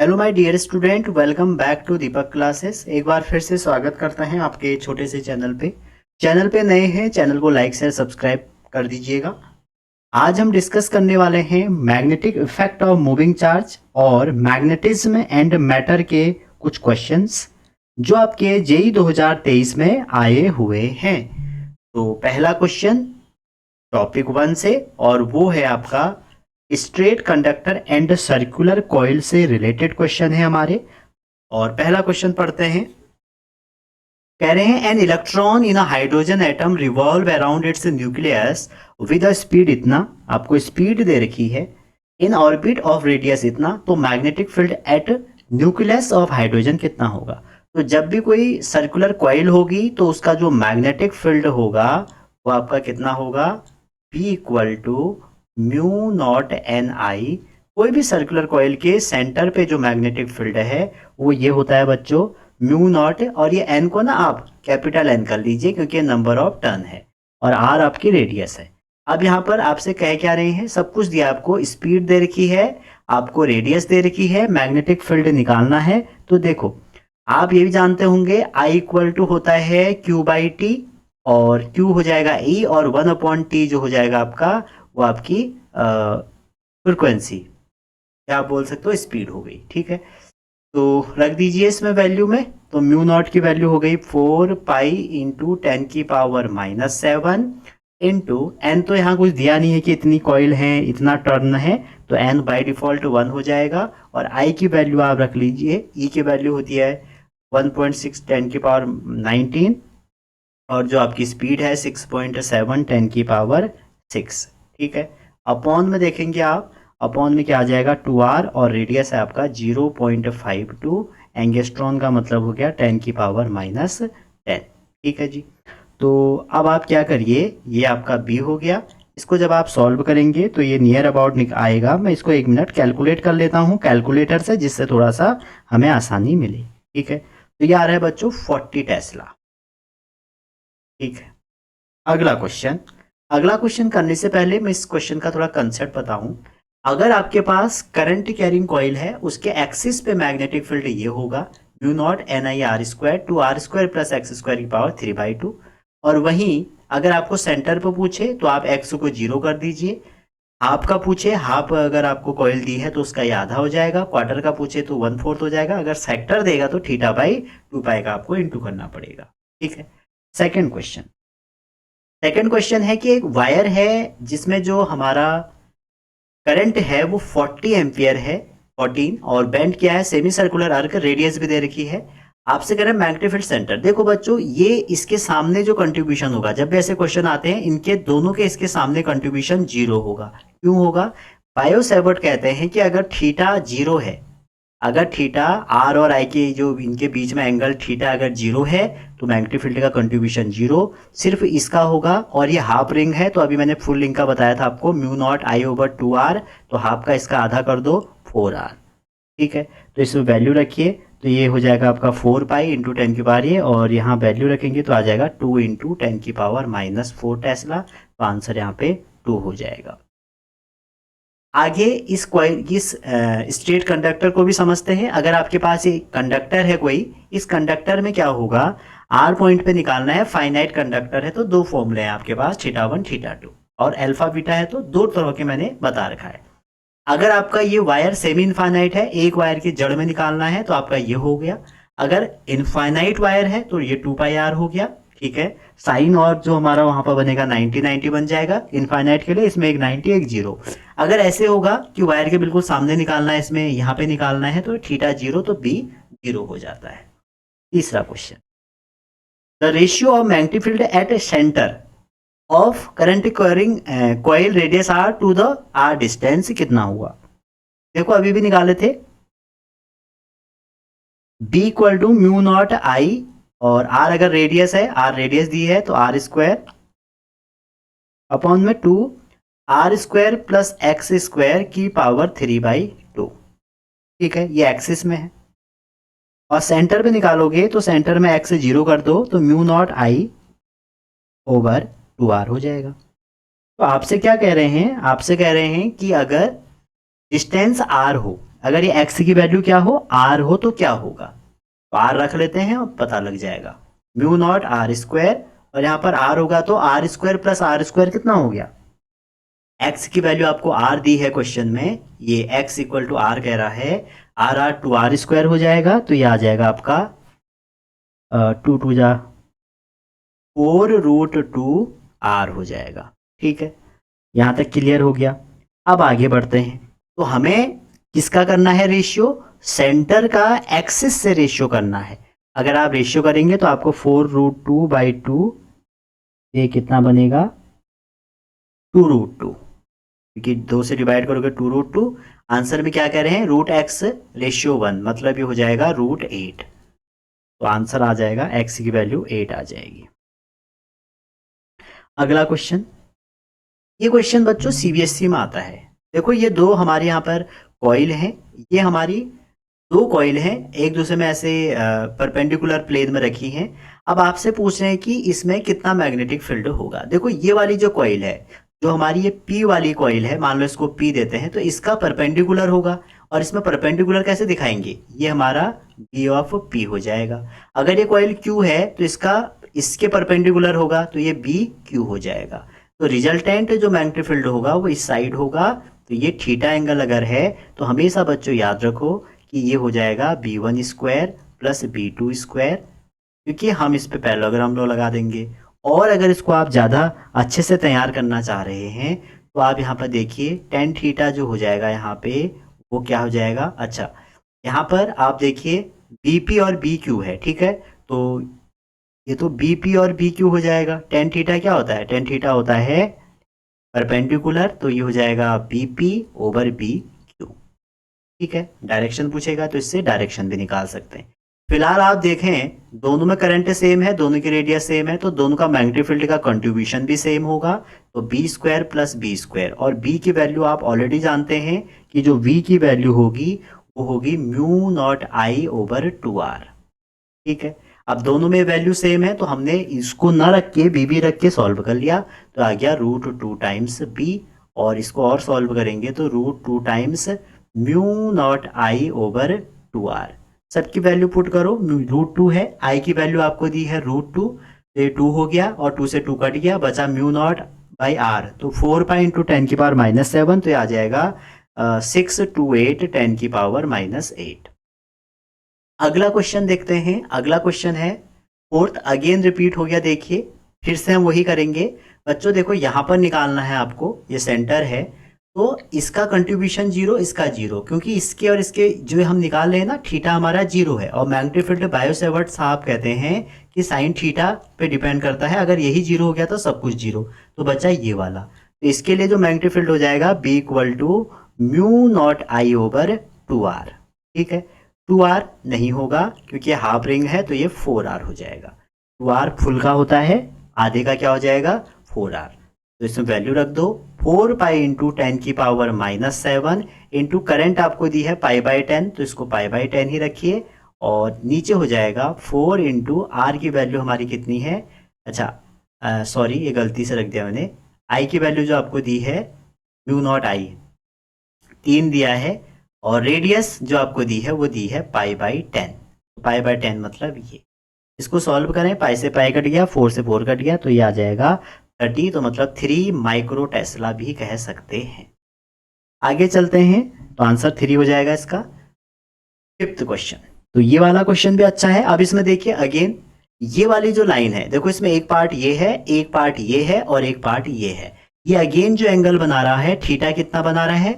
Hello my dear student, welcome back to Deepak classes. एक बार फिर से स्वागत करते हैं आपके छोटे से चैनल पे। चैनल पे नए हैं, चैनल को लाइक शेयर सब्सक्राइब कर दीजिएगा। आज हम डिस्कस करने वाले हैं magnetic effect of moving charge और मैग्नेटिज्म एंड मैटर के कुछ क्वेश्चंस जो आपके जेई 2023 में आए हुए हैं। तो पहला क्वेश्चन टॉपिक 1 से, और वो है आपका straight conductor and circular coil से रिलेटेड क्वेश्चन है हमारे। और पहला क्वेश्चन पढ़ते हैं। कह रहे हैं an electron in a hydrogen atom revolve around its nucleus with a speed इतना, आपको स्पीड दे रखी है, इन ऑर्बिट ऑफ रेडियस इतना, तो magnetic field eight nucleus of hydrogen कितना होगा। तो जब भी कोई सर्कुलर कॉइल होगी तो उसका जो मैग्नेटिक फील्ड होगा वो आपका कितना होगा, P equal to mu not an I. कोई भी सर्कुलर कॉइल के सेंटर पे जो मैग्नेटिक फील्ड है वो ये होता है बच्चों म्यू नॉट, और ये एन को ना आप कैपिटल एन कर लीजिए क्योंकि नंबर ऑफ टर्न है और आर आपकी रेडियस है। अब यहाँ पर आपसे कह क्या रहे हैं, सब कुछ दिया, आपको स्पीड दे रखी है, आपको रेडियस दे रखी है, मैग्नेटिक फील्ड निकालना है। तो देखो आप ये भी जानते होंगे आई इक्वल टू होता है क्यू बाई टी, और Q हो जाएगा E, और 1/T जो हो जाएगा आपका वो आपकी फ्रिक्वेंसी, क्या आप बोल सकते हो, स्पीड हो गई। ठीक है, तो रख दीजिए इसमें वैल्यू में। तो म्यू नॉट की वैल्यू हो गई 4 पाई इंटू 10⁻⁻7 इंटू एन। तो यहाँ कुछ दिया नहीं है कि इतनी कॉइल है, इतना टर्न है, तो एन बाई डिफॉल्ट 1 हो जाएगा। और आई की वैल्यू आप रख लीजिए, ई की वैल्यू होती है 1.6 10⁻19, और जो आपकी स्पीड है 6.7 10⁻6। ठीक है, अपॉन में देखेंगे आप, अपॉन में क्या आ जाएगा 2r, और रेडियस है आपका 0.52 एंगस्ट्रॉन, का मतलब हो गया 10⁻10। ठीक है जी। तो अब आप क्या करिए, ये आपका b हो गया। इसको जब आप सॉल्व करेंगे तो ये नियर अबाउट आएगा। मैं इसको 1 मिनट कैलकुलेट कर लेता हूँ कैलकुलेटर से, जिससे थोड़ा सा हमें आसानी मिले। ठीक है, तो ये आ रहा है बच्चों 40 टेस्ला। ठीक है, अगला क्वेश्चन। अगला क्वेश्चन करने से पहले मैं इस क्वेश्चन का थोड़ा कंसेप्ट बताऊं। अगर आपके पास करंट कैरिंग कॉइल है, उसके एक्सिस पे मैग्नेटिक फील्ड ये होगा mu not an I R square to R square plus X square की पावर 3/2। और वहीं अगर आपको सेंटर पर पूछे तो आप एक्स को 0 कर दीजिए। हाफ का पूछे, हाफ अगर आपको कॉइल दी है तो उसका ये आधा हो जाएगा। क्वार्टर का पूछे तो 1/4 हो जाएगा। अगर सेक्टर देगा तो थीटा बाई 2 पाई का आपको इंटू करना पड़ेगा। ठीक है, सेकेंड क्वेश्चन। सेकंड क्वेश्चन है कि एक वायर है जिसमें जो हमारा करंट है वो 40 एम्पियर है, 14, और बेंड क्या है, सेमी सर्कुलर आर्क, रेडियस भी दे रखी है। आपसे कह रहे हैं मैग्नेटिक फील्ड सेंटर। देखो बच्चों, ये इसके सामने जो कंट्रीब्यूशन होगा, जब भी ऐसे क्वेश्चन आते हैं इनके दोनों के इसके सामने कंट्रीब्यूशन 0 होगा। क्यों होगा, बायो सेवर्ट कहते हैं कि अगर थीटा 0 है, अगर थीटा आर और आई के जो इनके बीच में एंगल थीटा अगर 0 है तो मैग्नेटिक फील्ड का कंट्रीब्यूशन 0 सिर्फ इसका होगा। और ये हाफ रिंग है, तो अभी मैंने फुल रिंग का बताया था आपको, mu naught I over 2r, तो हाफ का इसका आधा कर दो 4r। ठीक है, तो इसमें वैल्यू रखिए, तो ये हो जाएगा आपका 4 पाई इंटू 10 की पावर, ये और यहाँ वैल्यू रखेंगे तो आ जाएगा 2 इंटू 10⁻⁻4 टेस्ला। तो आंसर यहाँ पे 2 हो जाएगा। आगे इस स्ट्रेट कंडक्टर को भी समझते हैं। अगर आपके पास एक कंडक्टर है कोई, इस कंडक्टर में क्या होगा, आर पॉइंट पे निकालना है। फाइनाइट कंडक्टर है तो दो फॉर्मूले हैं आपके पास, θ1 θ2, और अल्फा बीटा है तो दो तरह के मैंने बता रखा है। अगर आपका ये वायर सेमी इनफाइनाइट है, एक वायर की जड़ में निकालना है तो आपका ये हो गया। अगर इनफाइनाइट वायर है तो ये 2πr हो गया। ठीक है, साइन और जो हमारा वहां पर बनेगा 90 90 बन जाएगा इनफाइनाइट के लिए, इसमें एक 90 एक 0। अगर ऐसे होगा कि वायर के बिल्कुल सामने निकालना है, इसमें यहाँ पे निकालना है, तो थीटा 0 तो बी 0 हो जाता है। तीसरा question, the ratio of magnetic field at centre of current carrying coil radius R to the R distance कितना हुआ। देखो अभी भी निकाले थे, B equal to mu not I, और आर अगर रेडियस है, आर रेडियस दी है तो आर स्क्वायर अपॉन में 2 R square plus X square की पावर 3/2। ठीक है, ये एक्सिस में है। और सेंटर पे निकालोगे तो सेंटर में एक्स 0 कर दो तो mu naught I over 2r हो जाएगा। तो आपसे क्या कह रहे हैं, आपसे कह रहे हैं कि अगर डिस्टेंस r हो, अगर ये x की वैल्यू क्या हो, r हो, तो क्या होगा, तो r रख लेते हैं और पता लग जाएगा, म्यू नॉट आर स्क्वायर, और यहाँ पर r होगा तो R square plus R square कितना हो गया, x की वैल्यू आपको r दी है क्वेश्चन में, ये x इक्वल टू r कह रहा है, R R two R square हो जाएगा, तो ये आ जाएगा आपका 2 जा 4√2r हो जाएगा। ठीक है, यहाँ तक क्लियर हो गया। अब आगे बढ़ते हैं, तो हमें किसका करना है रेशियो, सेंटर का एक्सिस से रेशियो करना है। अगर आप रेशियो करेंगे तो आपको 4√2/2 ये कितना बनेगा 2√2, क्योंकि 2 से डिवाइड करोगे 2√2, आंसर में क्या कह रहे हैं √x/1, मतलब ये हो जाएगा √8, तो आंसर आ जाएगा x की वैल्यू 8 आ जाएगी। अगला क्वेश्चन, ये क्वेश्चन बच्चों सीबीएसई में आता है। देखो ये दो हमारे यहाँ पर कॉइल हैं, ये हमारी दो कॉइल हैं, एक दूसरे में ऐसे परपेंडिकुलर प्लेन में रखी हैं। अब आपसे पूछ रहे हैं कि इसमें कितना मैग्नेटिक फील्ड होगा। देखो ये वाली जो कॉइल है, जो हमारी ये पी वाली कॉइल है, मान लो इसको पी देते हैं, तो इसका परपेंडिकुलर होगा, और इसमें परपेंडिकुलर कैसे दिखाएंगे, ये हमारा बी ऑफ पी हो जाएगा। अगर ये कॉइल क्यू है तो इसका इसके परपेंडिकुलर होगा, तो ये बी क्यू हो जाएगा। तो रिजल्टेंट जो मैग्नेटिक फील्ड होगा वो इस साइड होगा, तो ये थीटा एंगल अगर है तो हमेशा बच्चों याद रखो कि ये हो जाएगा b1² प्लस b2², क्योंकि हम इस पे पैरेललोग्राम लॉ लगा देंगे। और अगर इसको आप ज़्यादा अच्छे से तैयार करना चाह रहे हैं तो आप यहाँ पर देखिए tan थीटा जो हो जाएगा यहाँ पे वो क्या हो जाएगा, अच्छा यहाँ पर आप देखिए BP और BQ है, ठीक है, तो ये तो BP और BQ हो जाएगा। tan थीटा क्या होता है, tan थीटा होता है परपेंडिकुलर, तो ये हो जाएगा BP/BQ। ठीक है, डायरेक्शन पूछेगा तो इससे डायरेक्शन भी निकाल सकते हैं। फिलहाल आप देखें दोनों में करंट सेम है, दोनों की रेडियस सेम है, तो दोनों का मैग्नेटिक फील्ड का कंट्रीब्यूशन भी सेम होगा, तो b² प्लस b², और b की वैल्यू आप ऑलरेडी जानते हैं कि जो v की वैल्यू होगी वो होगी म्यू नॉट I/2r। ठीक है, अब दोनों में वैल्यू सेम है तो हमने इसको ना रख के b रख के सॉल्व कर लिया, तो आ गया √2 टाइम्स b, और इसको और सॉल्व करेंगे तो √2 टाइम्स म्यू नॉट I/2r। सबकी वैल्यू पुट करो, √2 है, i की वैल्यू आपको दी है √2, तो ये 2 हो गया और 2 से 2 कट गया, बचा म्यू नॉट बाई r, तो 4/10⁻⁷, तो ये आ जाएगा 628 10⁻�8। अगला क्वेश्चन देखते हैं। अगला क्वेश्चन है फोर्थ, अगेन रिपीट हो गया, देखिए फिर से हम वही करेंगे। बच्चों देखो यहाँ पर निकालना है आपको, ये सेंटर है, तो इसका कंट्रीब्यूशन 0, इसका 0, क्योंकि इसके और इसके जो हम निकाल रहे हैं ना, थीटा हमारा 0 है, और मैग्नेटिक फील्ड बायो-सेवर्ट साहब कहते हैं कि साइन थीटा पे डिपेंड करता है, अगर यही 0 हो गया तो सब कुछ 0, तो बचा ये वाला। तो इसके लिए जो मैग्नेटिक फील्ड हो जाएगा B = म्यू नॉट I/2r। ठीक है, 2r नहीं होगा क्योंकि हाफ रिंग है, तो ये 4r हो जाएगा। 2r फुल का होता है, आधे का क्या हो जाएगा 4r, तो इसमें वैल्यू रख दो 4π × 10⁻⁷ करंट आपको दी है π/10, तो इसको π/10 ही रखिए, और नीचे हो जाएगा 4 × r की वैल्यू हमारी कितनी है, अच्छा सॉरी ये गलती से रख दिया मैंने, i की वैल्यू जो आपको दी है म्यू नॉट I 3 दिया है, और रेडियस जो आपको दी है वो दी है π/10, π/10 मतलब ये, इसको सॉल्व करें, पाई से पाई कट गया, 4 से 4 कट गया, तो ये आ जाएगा 30, तो मतलब 3 माइक्रो टेस्ला भी कह सकते हैं। आगे चलते हैं, तो आंसर 3 हो जाएगा इसका। फिफ्थ क्वेश्चन, तो ये वाला क्वेश्चन भी अच्छा है। अब इसमें देखिए अगेन ये वाली जो लाइन है, देखो इसमें एक पार्ट ये है, एक पार्ट ये है, और एक पार्ट ये है। ये अगेन जो एंगल बना रहा है, थीटा कितना बना रहा है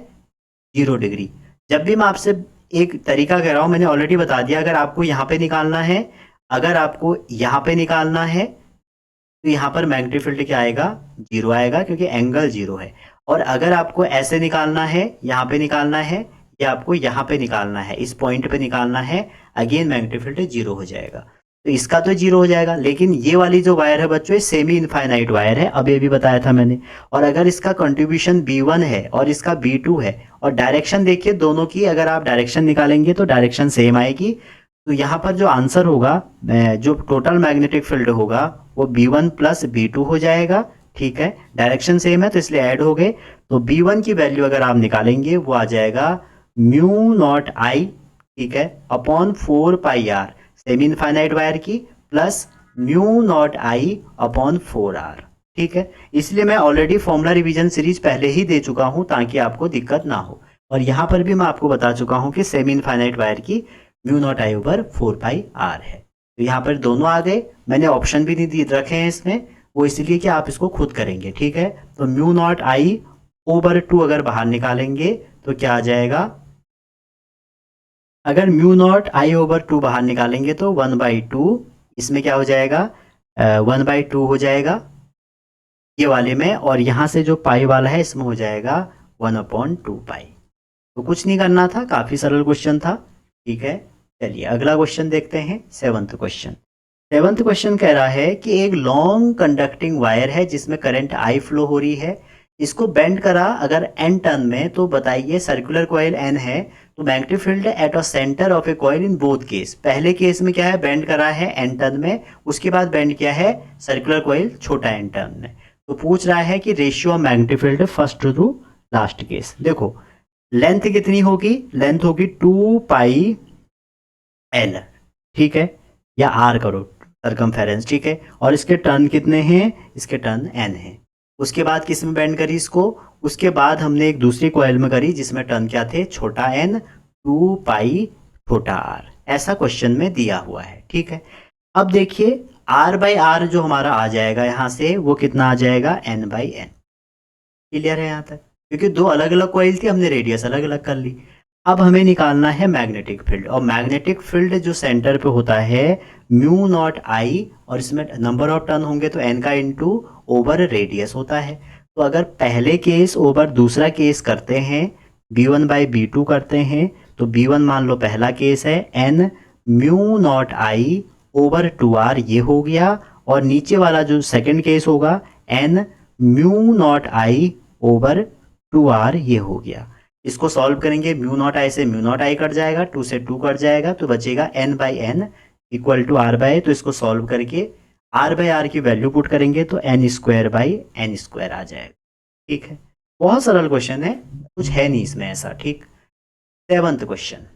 0 डिग्री। जब भी मैं आपसे एक तरीका कह रहा हूं, मैंने ऑलरेडी बता दिया, अगर आपको यहाँ पे निकालना है, अगर आपको यहाँ पे निकालना है, तो यहाँ पर मैग्नेटिक फील्ड क्या आएगा 0 आएगा, क्योंकि एंगल 0 है। और अगर आपको ऐसे निकालना है, यहाँ पे निकालना है, या आपको यहाँ पे निकालना है, इस पॉइंट पे निकालना है, अगेन मैग्नेटिक फील्ड 0 हो जाएगा। तो इसका तो 0 हो जाएगा, लेकिन ये वाली जो वायर है बच्चों, ये सेमी इनफाइनाइट वायर है, अब ये भी बताया था मैंने। और अगर इसका कंट्रीब्यूशन B1 है और इसका B2 है, और डायरेक्शन देखिए दोनों की, अगर आप डायरेक्शन निकालेंगे तो डायरेक्शन सेम आएगी, तो यहाँ पर जो आंसर होगा, जो टोटल मैग्नेटिक फील्ड होगा वो B1 प्लस B2 हो जाएगा। ठीक है, डायरेक्शन सेम है तो इसलिए ऐड हो गए, तो B1 की वैल्यू अगर आप निकालेंगे वो आ जाएगा म्यू नॉट आई, ठीक है, upon 4 pi R semi infinite wire की, plus mu not I upon 4 R, ठीक है। इसलिए मैं ऑलरेडी फॉर्मूला रिवीजन सीरीज पहले ही दे चुका हूं ताकि आपको दिक्कत ना हो, और यहाँ पर भी मैं आपको बता चुका हूं कि सेमी इनफाइनाइट वायर की mu not I over 4 pi R है। तो यहाँ पर दोनों आ गए, मैंने ऑप्शन भी नहीं दिए रखे हैं इसमें, वो इसलिए कि आप इसको खुद करेंगे, ठीक है। तो म्यू नॉट आई ओवर 2 अगर बाहर निकालेंगे तो क्या आ जाएगा, अगर म्यू नॉट आई ओवर 2 बाहर निकालेंगे तो 1/2, इसमें क्या हो जाएगा, 1/2 हो जाएगा ये वाले में, और यहाँ से जो पाई वाला है इसमें हो जाएगा 1/2 पाई। तो कुछ नहीं करना था, काफ़ी सरल क्वेश्चन था, ठीक है। चलिए अगला क्वेश्चन देखते हैं, 7th क्वेश्चन। 7th क्वेश्चन कह रहा है कि एक लॉन्ग कंडक्टिंग वायर है जिसमें करंट आई फ्लो हो रही है, इसको बेंड करा अगर n टर्न में, तो बताइए सर्कुलर कॉइल n है, तो magnetic field at a centre of A coil in both case. पहले केस में क्या है, बेंड करा है n टर्न में, उसके बाद बेंड किया है सर्कुलर कॉइल छोटा n टर्न में। तो पूछ रहा है कि ratio of magnetic field first to last case. देखो लेंथ कितनी होगी, लेंथ होगी 2 पाई एल, ठीक है, या आर करो सरकमफेरेंस, ठीक है, और इसके टर्न कितने हैं, इसके टर्न एन है। उसके बाद किस में बेंड करी इसको, उसके बाद हमने एक दूसरी कॉइल में करी जिसमें टर्न क्या थे, छोटा एन 2 पाई छोटा आर, ऐसा क्वेश्चन में दिया हुआ है, ठीक है। अब देखिए r/r जो हमारा आ जाएगा यहाँ से, वो कितना आ जाएगा, n/n। क्लियर है यहाँ तक, क्योंकि दो अलग अलग कॉइल थी, हमने रेडियस अलग अलग कर ली। अब हमें निकालना है मैग्नेटिक फील्ड, और मैग्नेटिक फील्ड जो सेंटर पे होता है म्यू नॉट आई, और इसमें नंबर ऑफ टर्न होंगे तो n का इंटू ओवर रेडियस होता है। तो अगर पहले केस ओवर दूसरा केस करते हैं, b1/b2 करते हैं, तो b1 मान लो पहला केस है, n mu naught I over 2r ये हो गया, और नीचे वाला जो सेकंड केस होगा n mu naught I over 2r ये हो गया। इसको सॉल्व करेंगे, म्यू नॉट आई से म्यू नॉट आई कट जाएगा, 2 से 2 कट जाएगा, तो बचेगा n/n इक्वल टू r/, तो इसको सॉल्व करके r/r की वैल्यू पुट करेंगे तो n² आ जाएगा, ठीक है। बहुत सरल क्वेश्चन है, कुछ है नहीं इसमें ऐसा, ठीक। 7th क्वेश्चन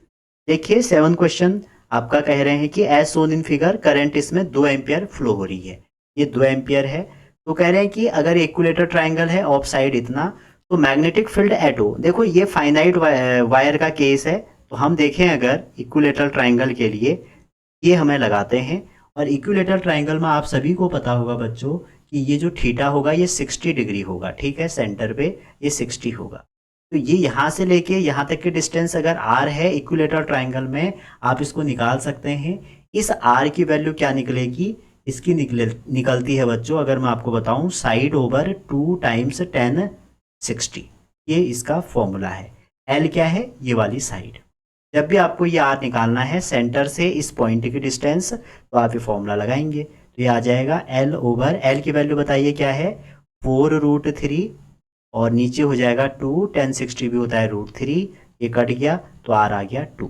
देखिए, 7th क्वेश्चन आपका कह रहे हैं कि as shown in figure current इसमें 2 एम्पियर फ्लो हो रही है, ये 2 एम्पियर है। तो कह रहे हैं कि अगर इक्विलेटर ट्राइंगल है ऑफ साइड इतना, तो मैग्नेटिक फील्ड एट ओ, देखो ये फाइनाइट वायर का केस है, तो हम देखें अगर इक्विलेटरल ट्राइंगल के लिए ये हमें लगाते हैं, और इक्विलेटरल ट्राइंगल में आप सभी को पता होगा बच्चों कि ये जो थीटा होगा ये 60 डिग्री होगा, ठीक है, सेंटर पे ये 60 होगा। तो ये यहाँ से लेके यहाँ तक की डिस्टेंस अगर r है इक्विलेटरल ट्राइंगल में, आप इसको निकाल सकते हैं। इस r की वैल्यू क्या निकलेगी, इसकी निकलती है बच्चों, अगर मैं आपको बताऊं, साइड ओवर 2 टाइम्स 10 60, ये इसका फॉर्मूला है। L क्या है, ये वाली साइड। जब भी आपको ये R निकालना है सेंटर से इस पॉइंट की डिस्टेंस, तो आप ये फॉर्मूला लगाएंगे, तो ये आ जाएगा L ओवर, L की वैल्यू बताइए क्या है, 4√3, और नीचे हो जाएगा 2, 10 60 भी होता है √3, ये कट गया तो R आ गया 2।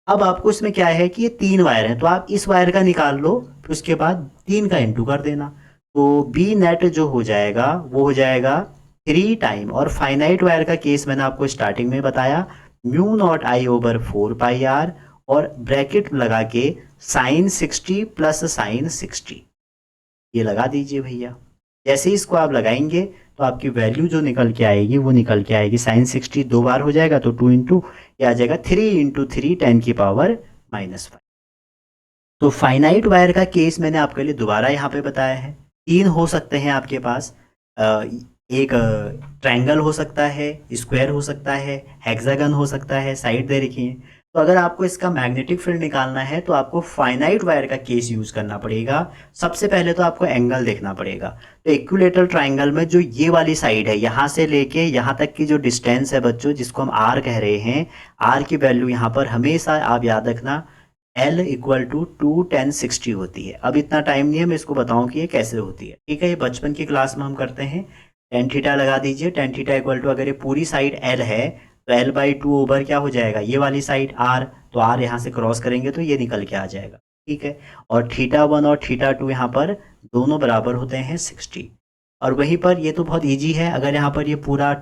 अब आपको इसमें क्या है कि ये 3 वायर हैं, तो आप इस वायर का निकाल लो, फिर उसके बाद 3 का इंटू कर देना, तो बी नेट जो हो जाएगा वो हो जाएगा 3 टाइम, और फाइनाइट वायर का केस मैंने आपको स्टार्टिंग में बताया, mu not I over 4 pi R, और ब्रैकेट लगा के साइन 60 प्लस साइन 60 ये लगा दीजिए भैया। जैसे ही इसको आप लगाएंगे तो आपकी वैल्यू जो निकल के आएगी वो निकल के आएगी, साइन 60 2 बार हो जाएगा तो 2 इंटू, ये आ जाएगा 3 इंटू 3 10⁻⁻⁵। तो फाइनाइट वायर का केस मैंने आपके लिए दोबारा यहाँ पे बताया है, 3 हो सकते हैं आपके पास, एक ट्रायंगल हो सकता है, स्क्वायर हो सकता है, हेक्सागन हो सकता है, साइड दे रखी है। तो अगर आपको इसका मैग्नेटिक फील्ड निकालना है तो आपको फाइनाइट वायर का केस यूज करना पड़ेगा। सबसे पहले तो आपको एंगल देखना पड़ेगा, तो इक्विलेटरल ट्रायंगल में जो ये वाली साइड है, यहाँ से लेके यहाँ तक की जो डिस्टेंस है बच्चों, जिसको हम आर कह रहे हैं, आर की वैल्यू यहाँ पर हमेशा आप याद रखना L इक्वल टू 2 10 60 होती है। अब इतना टाइम नहीं है, मैं इसको बताऊं कि ये कैसे होती है, ठीक है। ये बचपन की क्लास में हम करते हैं। टेन थीटा लगा दीजिए, टेन थीटा इक्वल टू, अगर ये पूरी साइड L है तो L/2 ओवर क्या हो जाएगा, ये वाली साइड R, तो R यहाँ से क्रॉस करेंगे तो ये निकल के आ जाएगा, ठीक है। और θ1 और θ2 यहाँ पर दोनों बराबर होते हैं 60। और वहीं पर ये तो बहुत ईजी है, अगर यहाँ पर ये पूरा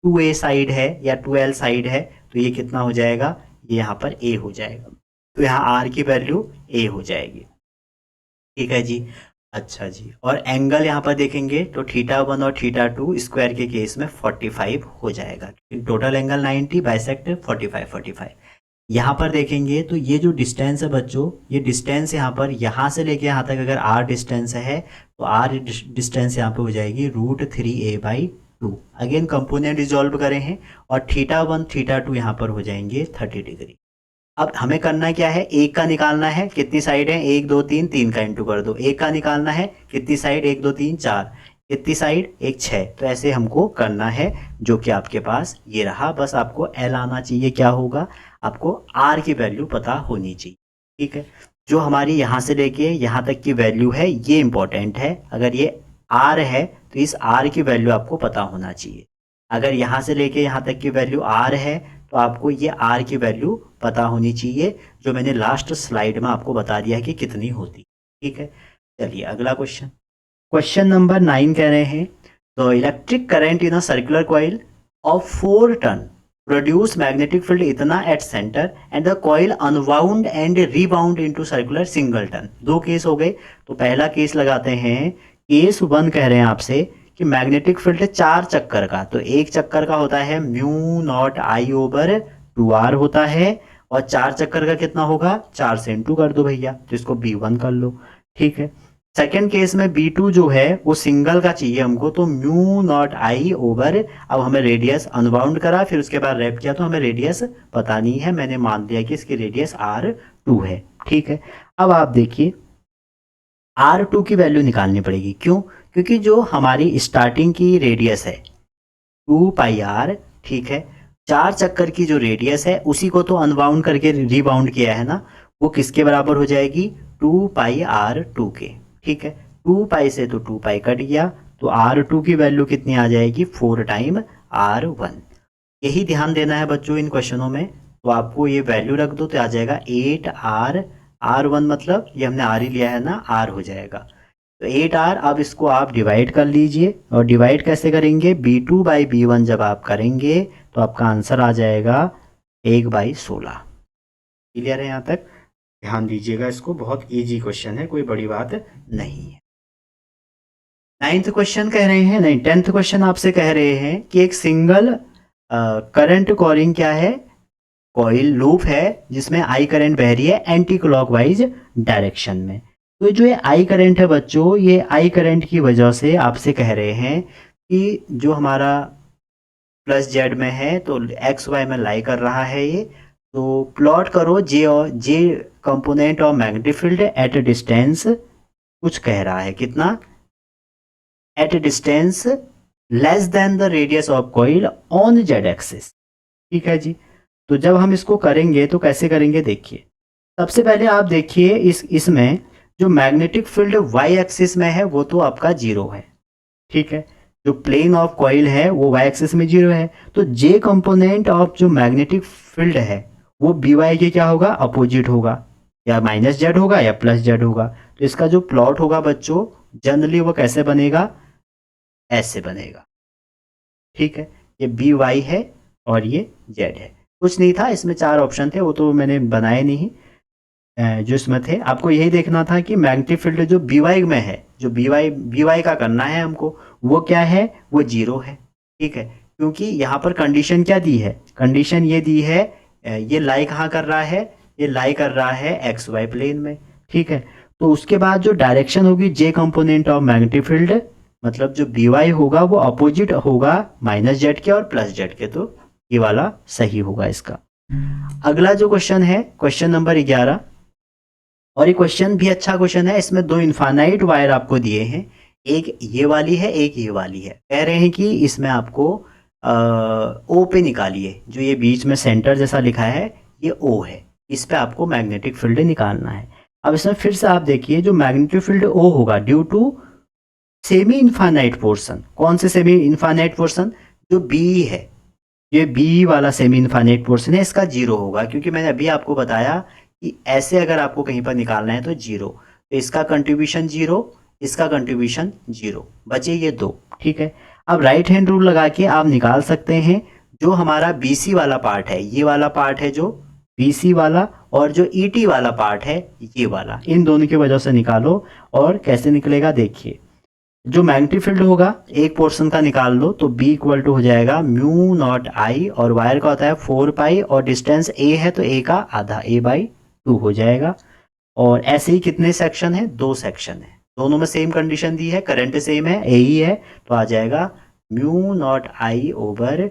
2A साइड है या 2L साइड है तो ये कितना हो जाएगा, ये यहाँ पर ए हो जाएगा। तो यहाँ आर की वैल्यू ए हो जाएगी। ठीक है जी। अच्छा जी, और एंगल यहाँ पर देखेंगे तो θ1 और θ2 स्क्वायर के केस में 45 हो जाएगा। Total angle 90, bisect 45। यहाँ पर देखेंगे तो ये जो डिस्टेंस है बच्चों, ये डिस्टेंस यहाँ पर यहाँ से लेके यहाँ तक अगर आर डिस्टेंस है तो आर डिस्टेंस यहाँ पे हो जाएगी √3a/2। अगेन कंपोनेंट रिजॉल्व करें हैं और θ1 θ2 यहाँ पर हो जाएंगे 30 डिग्री। अब हमें करना क्या है, एक का निकालना है, कितनी साइड है, 1 2 3, 3 का इंटू कर दो। एक का निकालना है, कितनी साइड, 1 2 3 4, कितनी साइड, 1 6। तो ऐसे हमको करना है, जो कि आपके पास ये रहा। बस आपको एल आना चाहिए, क्या होगा, आपको आर की वैल्यू पता होनी चाहिए। ठीक है, जो हमारी यहाँ से लेके यहाँ तक की वैल्यू है ये इंपॉर्टेंट है। अगर ये आर है तो इस आर की वैल्यू आपको पता होना चाहिए। अगर यहाँ से लेके यहाँ तक की वैल्यू आर है तो आपको ये आर की वैल्यू पता होनी चाहिए, जो मैंने लास्ट स्लाइड में आपको बता दिया है कि कितनी होती। ठीक है, चलिए अगला क्वेश्चन नंबर 9 कह रहे हैं, तो electric current in a circular coil of 4 turn produce magnetic field इतना at centre and the coil unwound and rebound into circular single turn. 2 case हो गए। तो पहला केस लगाते हैं, केस 1 कह रहे हैं आपसे कि मैग्नेटिक फील्ड 4 चक्कर का, तो एक चक्कर का होता है μ0I/2r होता है, और 4 चक्कर का कितना होगा, 4 से इंटू कर दो भैया, तो इसको B1 कर लो। ठीक है, सेकेंड केस में B2 जो है वो सिंगल का चाहिए हमको, तो μ0I/, अब हमें रेडियस अनबाउंड करा फिर उसके बाद रैप किया तो हमें रेडियस पता नहीं है, मैंने मान लिया कि इसकी रेडियस R2 है। ठीक है, अब आप देखिए R2 की वैल्यू निकालनी पड़ेगी। क्यों, क्योंकि जो हमारी स्टार्टिंग की रेडियस है 2πr, ठीक है, 4 चक्कर की जो रेडियस है उसी को तो अनबाउंड करके रीबाउंड किया है ना, वो किसके बराबर हो जाएगी, 2πr2 के। ठीक है, 2π से तो 2π कट गया, तो R2 की वैल्यू कितनी आ जाएगी, 4 टाइम R1। यही ध्यान देना है बच्चों इन क्वेश्चनों में। तो आपको ये वैल्यू रख दो तो आ जाएगा 8R, R1 मतलब ये हमने R ही लिया है ना, R हो जाएगा। तो 8R, अब इसको आप डिवाइड कर लीजिए, और डिवाइड कैसे करेंगे, B2/B1 जब आप करेंगे तो आपका आंसर आ जाएगा 1/16। क्लियर है यहाँ तक, ध्यान दीजिएगा इसको, बहुत इजी क्वेश्चन है, कोई बड़ी बात नहीं है। 9th क्वेश्चन कह रहे हैं, नहीं 10th क्वेश्चन आपसे कह रहे हैं कि एक सिंगल करंट कॉइलिंग क्या है, कॉइल लूप है जिसमें आई करंट बह रही है एंटी क्लॉकवाइज डायरेक्शन में। तो जो ये आई करंट है बच्चों, ये आई करंट की वजह से आपसे कह रहे हैं कि जो हमारा प्लस जेड में है तो एक्स वाई में लाई कर रहा है ये, तो प्लॉट करो जे और J component of magnetic field at a distance, कुछ कह रहा है कितना, at a distance less than the radius of coil on Z axis. ठीक है जी, तो जब हम इसको करेंगे तो कैसे करेंगे, देखिए सबसे पहले आप देखिए इसमें जो मैग्नेटिक फील्ड वाई एक्सिस में है वो तो आपका 0 है। ठीक है, जो प्लेन ऑफ कॉइल है वो वाई एक्सिस में 0 है, तो जे कंपोनेंट ऑफ जो मैग्नेटिक फील्ड है वो बी वाई के क्या होगा, अपोजिट होगा, या माइनस जेड होगा या प्लस जेड होगा। तो इसका जो प्लॉट होगा बच्चों जनरली वो कैसे बनेगा, ऐसे बनेगा। ठीक है, ये बी वाई है और ये जेड है। कुछ नहीं था इसमें, 4 ऑप्शन थे, वो तो मैंने बनाए नहीं, जो इसमें थे आपको यही देखना था कि मैग्नेटिक फील्ड जो बी वाई में है, जो बी वाई का करना है हमको, वो क्या है, वो 0 है। ठीक है, क्योंकि यहाँ पर कंडीशन क्या दी है, कंडीशन ये दी है, ये लाई कहाँ कर रहा है, ये लाई कर रहा है एक्स वाई प्लेन में। ठीक है, तो उसके बाद जो डायरेक्शन होगी जे कंपोनेंट ऑफ मैग्नेटिक फील्ड, मतलब जो बी वाई होगा वो अपोजिट होगा माइनस जेड के और प्लस जेड के, तो ये वाला सही होगा इसका। अगला जो क्वेश्चन है क्वेश्चन नंबर 11, और ये क्वेश्चन भी अच्छा क्वेश्चन है। इसमें 2 इनफाइनाइट वायर आपको दिए हैं, एक ये वाली है एक ये वाली है। कह रहे हैं कि इसमें आपको ओ पे निकालिए, जो ये बीच में सेंटर जैसा लिखा है ये ओ है, इस पे आपको मैग्नेटिक फील्ड निकालना है। अब इसमें फिर से आप देखिए जो मैग्नेटिक फील्ड ओ होगा due to semi infinite portion. कौन से सेमी इनफाइनाइट पोर्शन, जो बी है, ये बी वाला सेमी इनफाइनाइट पोर्शन है, इसका 0 होगा, क्योंकि मैंने अभी आपको बताया कि ऐसे अगर आपको कहीं पर निकालना है तो 0, तो इसका कंट्रीब्यूशन 0, इसका कंट्रीब्यूशन 0, बचे ये 2। ठीक है, अब राइट हैंड रूल लगा के आप निकाल सकते हैं, जो हमारा BC वाला पार्ट है, ये वाला पार्ट है जो BC वाला, और जो ET वाला पार्ट है ये वाला, इन दोनों की वजह से निकालो। और कैसे निकलेगा देखिए, जो मैग्नेटिक फील्ड होगा एक पोर्शन का निकाल लो, तो B इक्वल टू हो जाएगा म्यू नॉट आई, और वायर का होता है 4 पाई, और डिस्टेंस A है तो A का आधा, A/2 हो जाएगा। और ऐसे ही कितने सेक्शन है, 2 सेक्शन है, दोनों में सेम कंडीशन दी है, करंट सेम है, A ही है, तो आ जाएगा mu not I over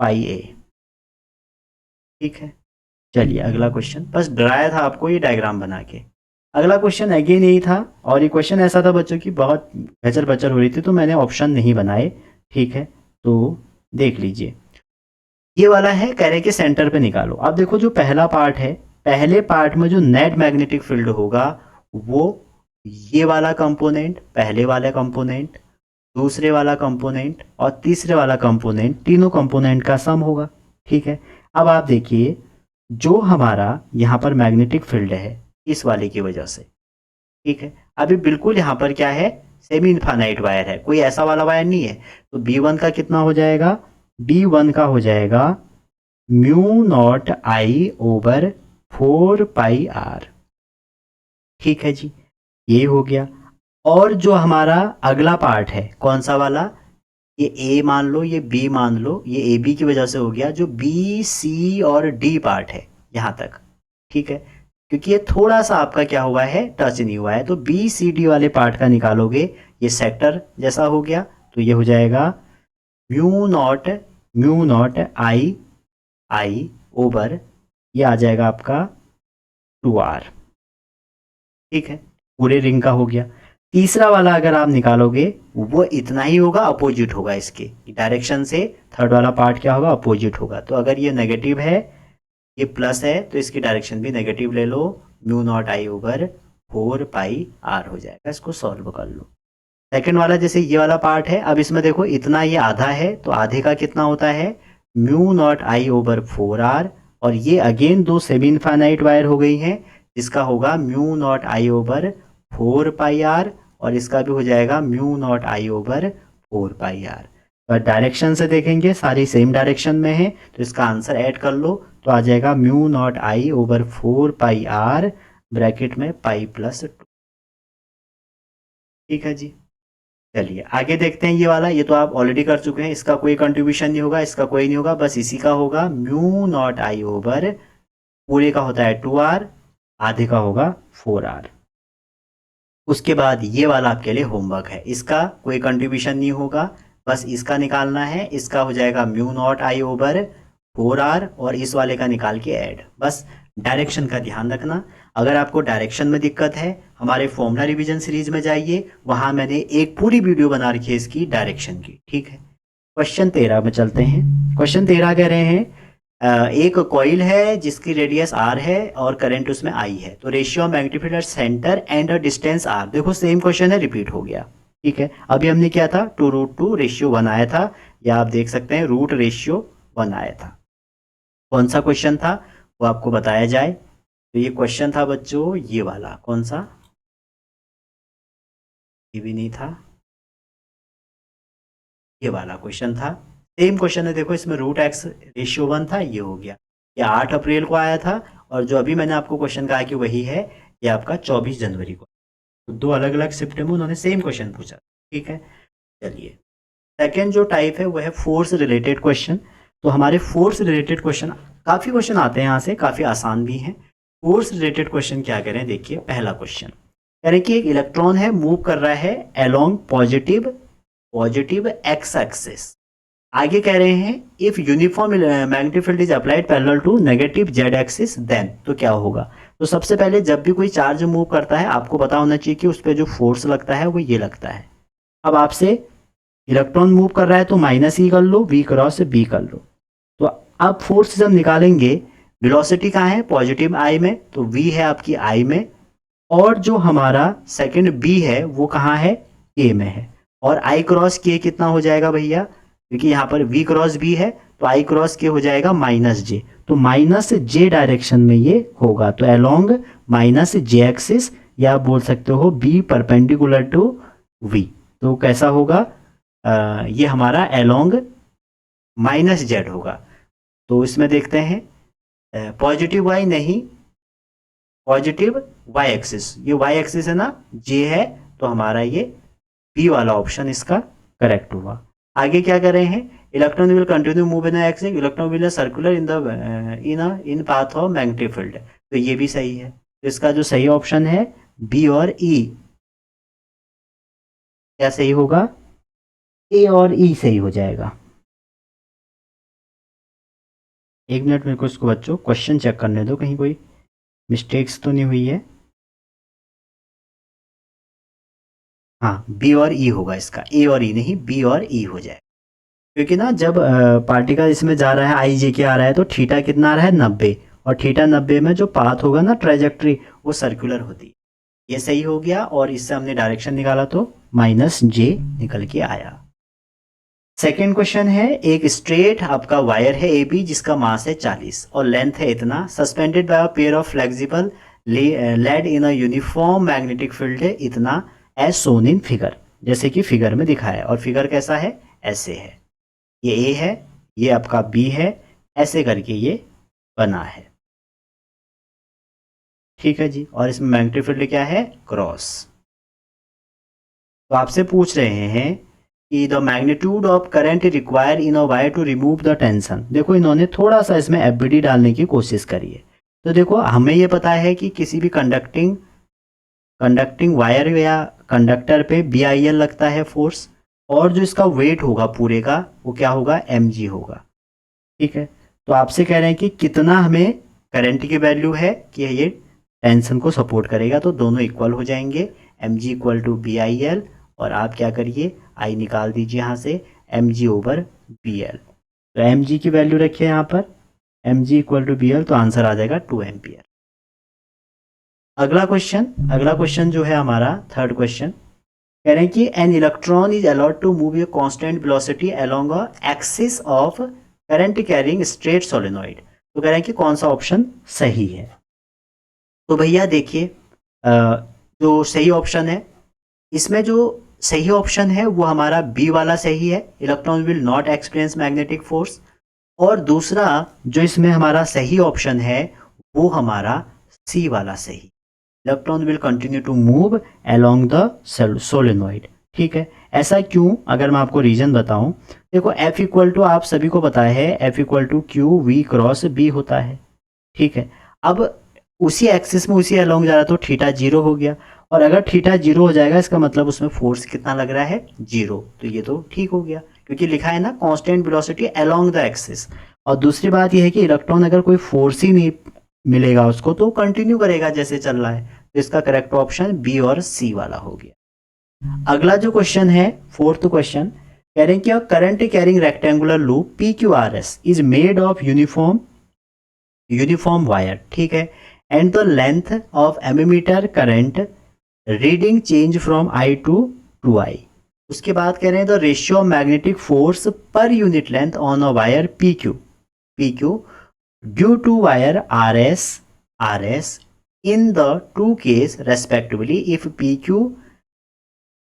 pi A। ठीक है, चलिए अगला क्वेश्चन, बस डराया था आपको ये डायग्राम बना के। अगला क्वेश्चन अगेन यही था, और ये क्वेश्चन ऐसा था बच्चों की बहुत भचर भचर हो रही थी, तो मैंने ऑप्शन नहीं बनाए। ठीक है, तो देख लीजिए, ये वाला है, कह रहे कि सेंटर पे निकालो। अब देखो जो पहला पार्ट है, पहले पार्ट में जो नेट मैग्नेटिक फील्ड होगा वो ये वाला कंपोनेंट, पहले वाला कंपोनेंट, दूसरे वाला कंपोनेंट और तीसरे वाला कंपोनेंट, तीनों कंपोनेंट का सम होगा। ठीक है, अब आप देखिए जो हमारा यहाँ पर मैग्नेटिक फील्ड है इस वाले की वजह से, ठीक है, अभी बिल्कुल यहाँ पर क्या है, सेमी इनफाइनाइट वायर है, कोई ऐसा वाला वायर नहीं है, तो B1 का कितना हो जाएगा, B1 का हो जाएगा mu not I over 4 pi R. ठीक है जी, ये हो गया। और जो हमारा अगला पार्ट है कौन सा वाला, ये A मान लो, ये B मान लो, ये AB की वजह से हो गया, जो B, C और D पार्ट है यहाँ तक। ठीक है, क्योंकि ये थोड़ा सा आपका क्या हुआ है, टच नहीं हुआ है, तो BCD वाले पार्ट का निकालोगे, ये सेक्टर जैसा हो गया, तो ये हो जाएगा म्यू नॉट आई ओवर, ये आ जाएगा आपका 2R। ठीक है, पूरे रिंग का हो गया। तीसरा वाला अगर आप निकालोगे वो इतना ही होगा, अपोजिट होगा, इसके डायरेक्शन से थर्ड वाला पार्ट क्या होगा, अपोजिट होगा। तो अगर ये नेगेटिव है, ये प्लस है, तो इसकी डायरेक्शन भी नेगेटिव ले लो, mu not I over 4 pi R हो जाएगा। इसको सॉल्व कर लो। सेकेंड वाला जैसे ये वाला पार्ट है, अब इसमें देखो इतना ये आधा है, तो आधे का कितना होता है, mu not I over 4R, और ये अगेन दो सेमी इनफाइनाइट वायर हो गई हैं, जिसका होगा mu not I over 4 pi R, और इसका भी हो जाएगा mu not I over 4 pi R. तो डायरेक्शन से देखेंगे सारी सेम डायरेक्शन में है, तो इसका आंसर ऐड कर लो, तो आ जाएगा mu not I over 4 pi R bracket में पाई प्लस 2। ठीक है जी, चलिए आगे देखते हैं। ये वाला, ये तो आप ऑलरेडी कर चुके हैं, इसका कोई कंट्रीब्यूशन नहीं होगा, इसका कोई नहीं होगा, बस इसी का होगा म्यू नॉट आई ओवर, पूरे का होता है 2R, आधे का होगा 4R। उसके बाद ये वाला आपके लिए होमवर्क है, इसका कोई कंट्रीब्यूशन नहीं होगा, बस इसका निकालना है, इसका हो जाएगा mu not I over 4R, और इस वाले का निकाल के ऐड। बस डायरेक्शन का ध्यान रखना, अगर आपको डायरेक्शन में दिक्कत है हमारे फॉर्मूला रिवीजन सीरीज में जाइए, वहां मैंने एक पूरी वीडियो बना रखी है इसकी डायरेक्शन की। ठीक है, क्वेश्चन 13 में चलते हैं। क्वेश्चन 13 कह रहे हैं एक कॉइल है जिसकी रेडियस R है और करंट उसमें I है, तो ratio of magnetic field at centre and distance R। देखो सेम क्वेश्चन है, रिपीट हो गया। ठीक है, अभी हमने क्या था, 2√2 रेशियो 1 आया था, या आप देख सकते हैं रूट रेशियो 1 आया था। कौन सा क्वेश्चन था वो आपको बताया जाए, तो ये क्वेश्चन था बच्चों ये वाला, कौन सा, ये भी नहीं था, ये वाला क्वेश्चन था। सेम क्वेश्चन है, देखो इसमें √x रेशियो 1 था, ये हो गया, ये 8 अप्रैल को आया था, और जो अभी मैंने आपको क्वेश्चन कहा कि वही है, ये आपका 24 जनवरी को। तो दो अलग अलग शिफ्ट में उन्होंने सेम क्वेश्चन पूछा। ठीक है, चलिए सेकेंड जो टाइप है वो है फोर्स रिलेटेड क्वेश्चन। तो हमारे फोर्स रिलेटेड क्वेश्चन, काफ़ी क्वेश्चन आते हैं यहाँ से, काफ़ी आसान भी हैं। फोर्स रिलेटेड क्वेश्चन क्या करें, देखिए पहला क्वेश्चन कह रहे हैं कि एक इलेक्ट्रॉन है, मूव कर रहा है अलोंग पॉजिटिव एक्स एक्सिस। आगे कह रहे हैं if uniform magnetic field is applied parallel to negative Z axis then, तो क्या होगा। तो सबसे पहले जब भी कोई चार्ज मूव करता है आपको पता होना चाहिए कि उस पर जो फोर्स लगता है वो ये लगता है। अब आपसे इलेक्ट्रॉन मूव कर रहा है तो -E कर लो, V क्रॉस B कर लो। तो अब फोर्स जब निकालेंगे, वेलोसिटी कहाँ है, पॉजिटिव I में, तो V है आपकी I में, और जो हमारा सेकंड B है वो कहाँ है, A में है, और I क्रॉस K कितना हो जाएगा भैया, क्योंकि यहाँ पर V क्रॉस B है तो I क्रॉस K हो जाएगा -J, तो -J डायरेक्शन में ये होगा, तो अलोंग -J एक्सिस, या आप बोल सकते हो B परपेंडिकुलर टू V। तो कैसा होगा, ये हमारा अलोंग माइनस जेड होगा। तो इसमें देखते हैं पॉजिटिव वाई नहीं, पॉजिटिव वाई एक्सिस, ये वाई एक्सिस है ना, जे है, तो हमारा ये बी वाला ऑप्शन इसका करेक्ट हुआ। आगे क्या कर रहे हैं, electron will continue move in axis, electron will circular in the in path of magnetic field, तो ये भी सही है। तो इसका जो सही ऑप्शन है बी और ई, क्या सही होगा, ए और ई सही हो जाएगा। एक मिनट मेरे को इसको बच्चों क्वेश्चन चेक करने दो, कहीं कोई मिस्टेक्स तो नहीं हुई है। हाँ, बी और ई होगा इसका, ए और ई नहीं, बी और ई हो जाए। क्योंकि ना जब पार्टिकल इसमें जा रहा है, आई जे के आ रहा है, तो थीटा कितना आ रहा है 90, और थीटा 90 में जो पाथ होगा ना, ट्रेजेक्ट्री, वो सर्कुलर होती है। ये सही हो गया, और इससे हमने डायरेक्शन निकाला तो माइनस जे निकल के आया। सेकेंड क्वेश्चन है, एक स्ट्रेट आपका वायर है ए बी जिसका मास है 40 और लेंथ है इतना, suspended by a pair of flexible lead in a uniform magnetic field है इतना, एज सोन इन फिगर, जैसे कि फिगर में दिखाया है। और फिगर कैसा है, ऐसे है, ये ए है, ये आपका बी है, ऐसे करके ये बना है, ठीक है जी। और इसमें मैग्नेटिक फील्ड क्या है, क्रॉस। तो आपसे पूछ रहे हैं कि the magnitude of current require in a wire to remove the tension. देखो इन्होंने थोड़ा सा इसमें एफबीडी डालने की कोशिश करी है। तो देखो हमें ये पता है कि किसी भी कंडक्टिंग वायर या कंडक्टर पे BIL लगता है फोर्स, और जो इसका वेट होगा पूरे का वो क्या होगा, mg होगा, ठीक है। तो आपसे कह रहे हैं कि कितना हमें करंट की वैल्यू है कि ये टेंशन को सपोर्ट करेगा, तो दोनों इक्वल हो जाएंगे, mg इक्वल टू BIL, और आप क्या करिए आई निकाल दीजिए यहाँ से, mg ओवर BL। तो mg की वैल्यू रखिए यहाँ पर, mg इक्वल टू BL, तो आंसर आ जाएगा 2 एम्पियर। अगला क्वेश्चन जो है हमारा थर्ड क्वेश्चन, कह रहे हैं कि an electron is allowed to move a constant velocity along a axis of current carrying straight solenoid. तो कह रहे हैं कि कौन सा ऑप्शन सही है। तो भैया देखिए जो सही ऑप्शन है, इसमें जो सही ऑप्शन है वो हमारा बी वाला सही है, electron will not experience magnetic force. और दूसरा जो इसमें हमारा सही ऑप्शन है वो हमारा सी वाला सही, electron will continue to move along the solenoid, ठीक है। ऐसा क्यों, अगर मैं आपको रीजन बताऊं, देखो F इक्वल टू आप सभी को पता है, F equal to q v cross B होता है, ठीक है। अब उसी एक्सिस में उसी अलोंग जा रहा तो थीटा 0 हो गया, और अगर थीटा 0 हो जाएगा इसका मतलब उसमें फोर्स कितना लग रहा है, 0, तो ये तो ठीक हो गया, क्योंकि लिखा है ना constant velocity along the axis. और दूसरी बात यह है कि इलेक्ट्रॉन अगर कोई फोर्स ही नहीं मिलेगा उसको तो कंटिन्यू करेगा जैसे चल रहा है, तो इसका करेक्ट ऑप्शन बी और सी वाला हो गया। अगला जो क्वेश्चन है फोर्थ क्वेश्चन, कह रहे हैं कि current carrying rectangular loop PQRS is made of uniform wire, ठीक है, and the length of ammeter current reading change from I to I। उसके बाद कह रहे हैं the ratio of magnetic force per unit length on a wire PQ due to wire RS in the two case respectively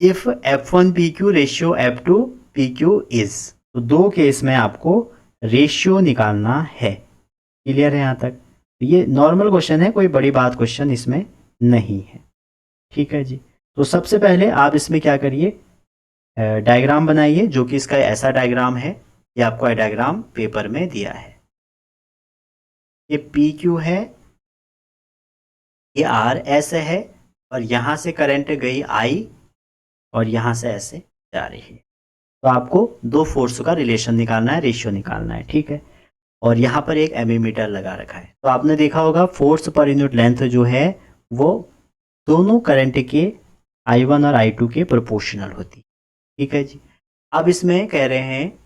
if F1 PQ ratio F2 PQ is। तो दो case में आपको ratio निकालना है, क्लियर है यहाँ तक। ये नॉर्मल क्वेश्चन है, कोई बड़ी बात क्वेश्चन इसमें नहीं है, ठीक है जी। तो सबसे पहले आप इसमें क्या करिए, डायग्राम बनाइए, जो कि इसका ऐसा डायग्राम है, ये आपको डायग्राम पेपर में दिया है। ये PQ है, ये RS है, और यहाँ से करंट गई I, और यहाँ से ऐसे जा रही है। तो आपको दो फोर्स का रिलेशन निकालना है, रेशियो निकालना है, ठीक है। और यहाँ पर एक एमीमीटर लगा रखा है, तो आपने देखा होगा फोर्स पर यूनिट लेंथ जो है वो दोनों करंट के I1 और I2 के प्रोपोर्शनल होती, ठीक है जी। अब इसमें कह रहे हैं,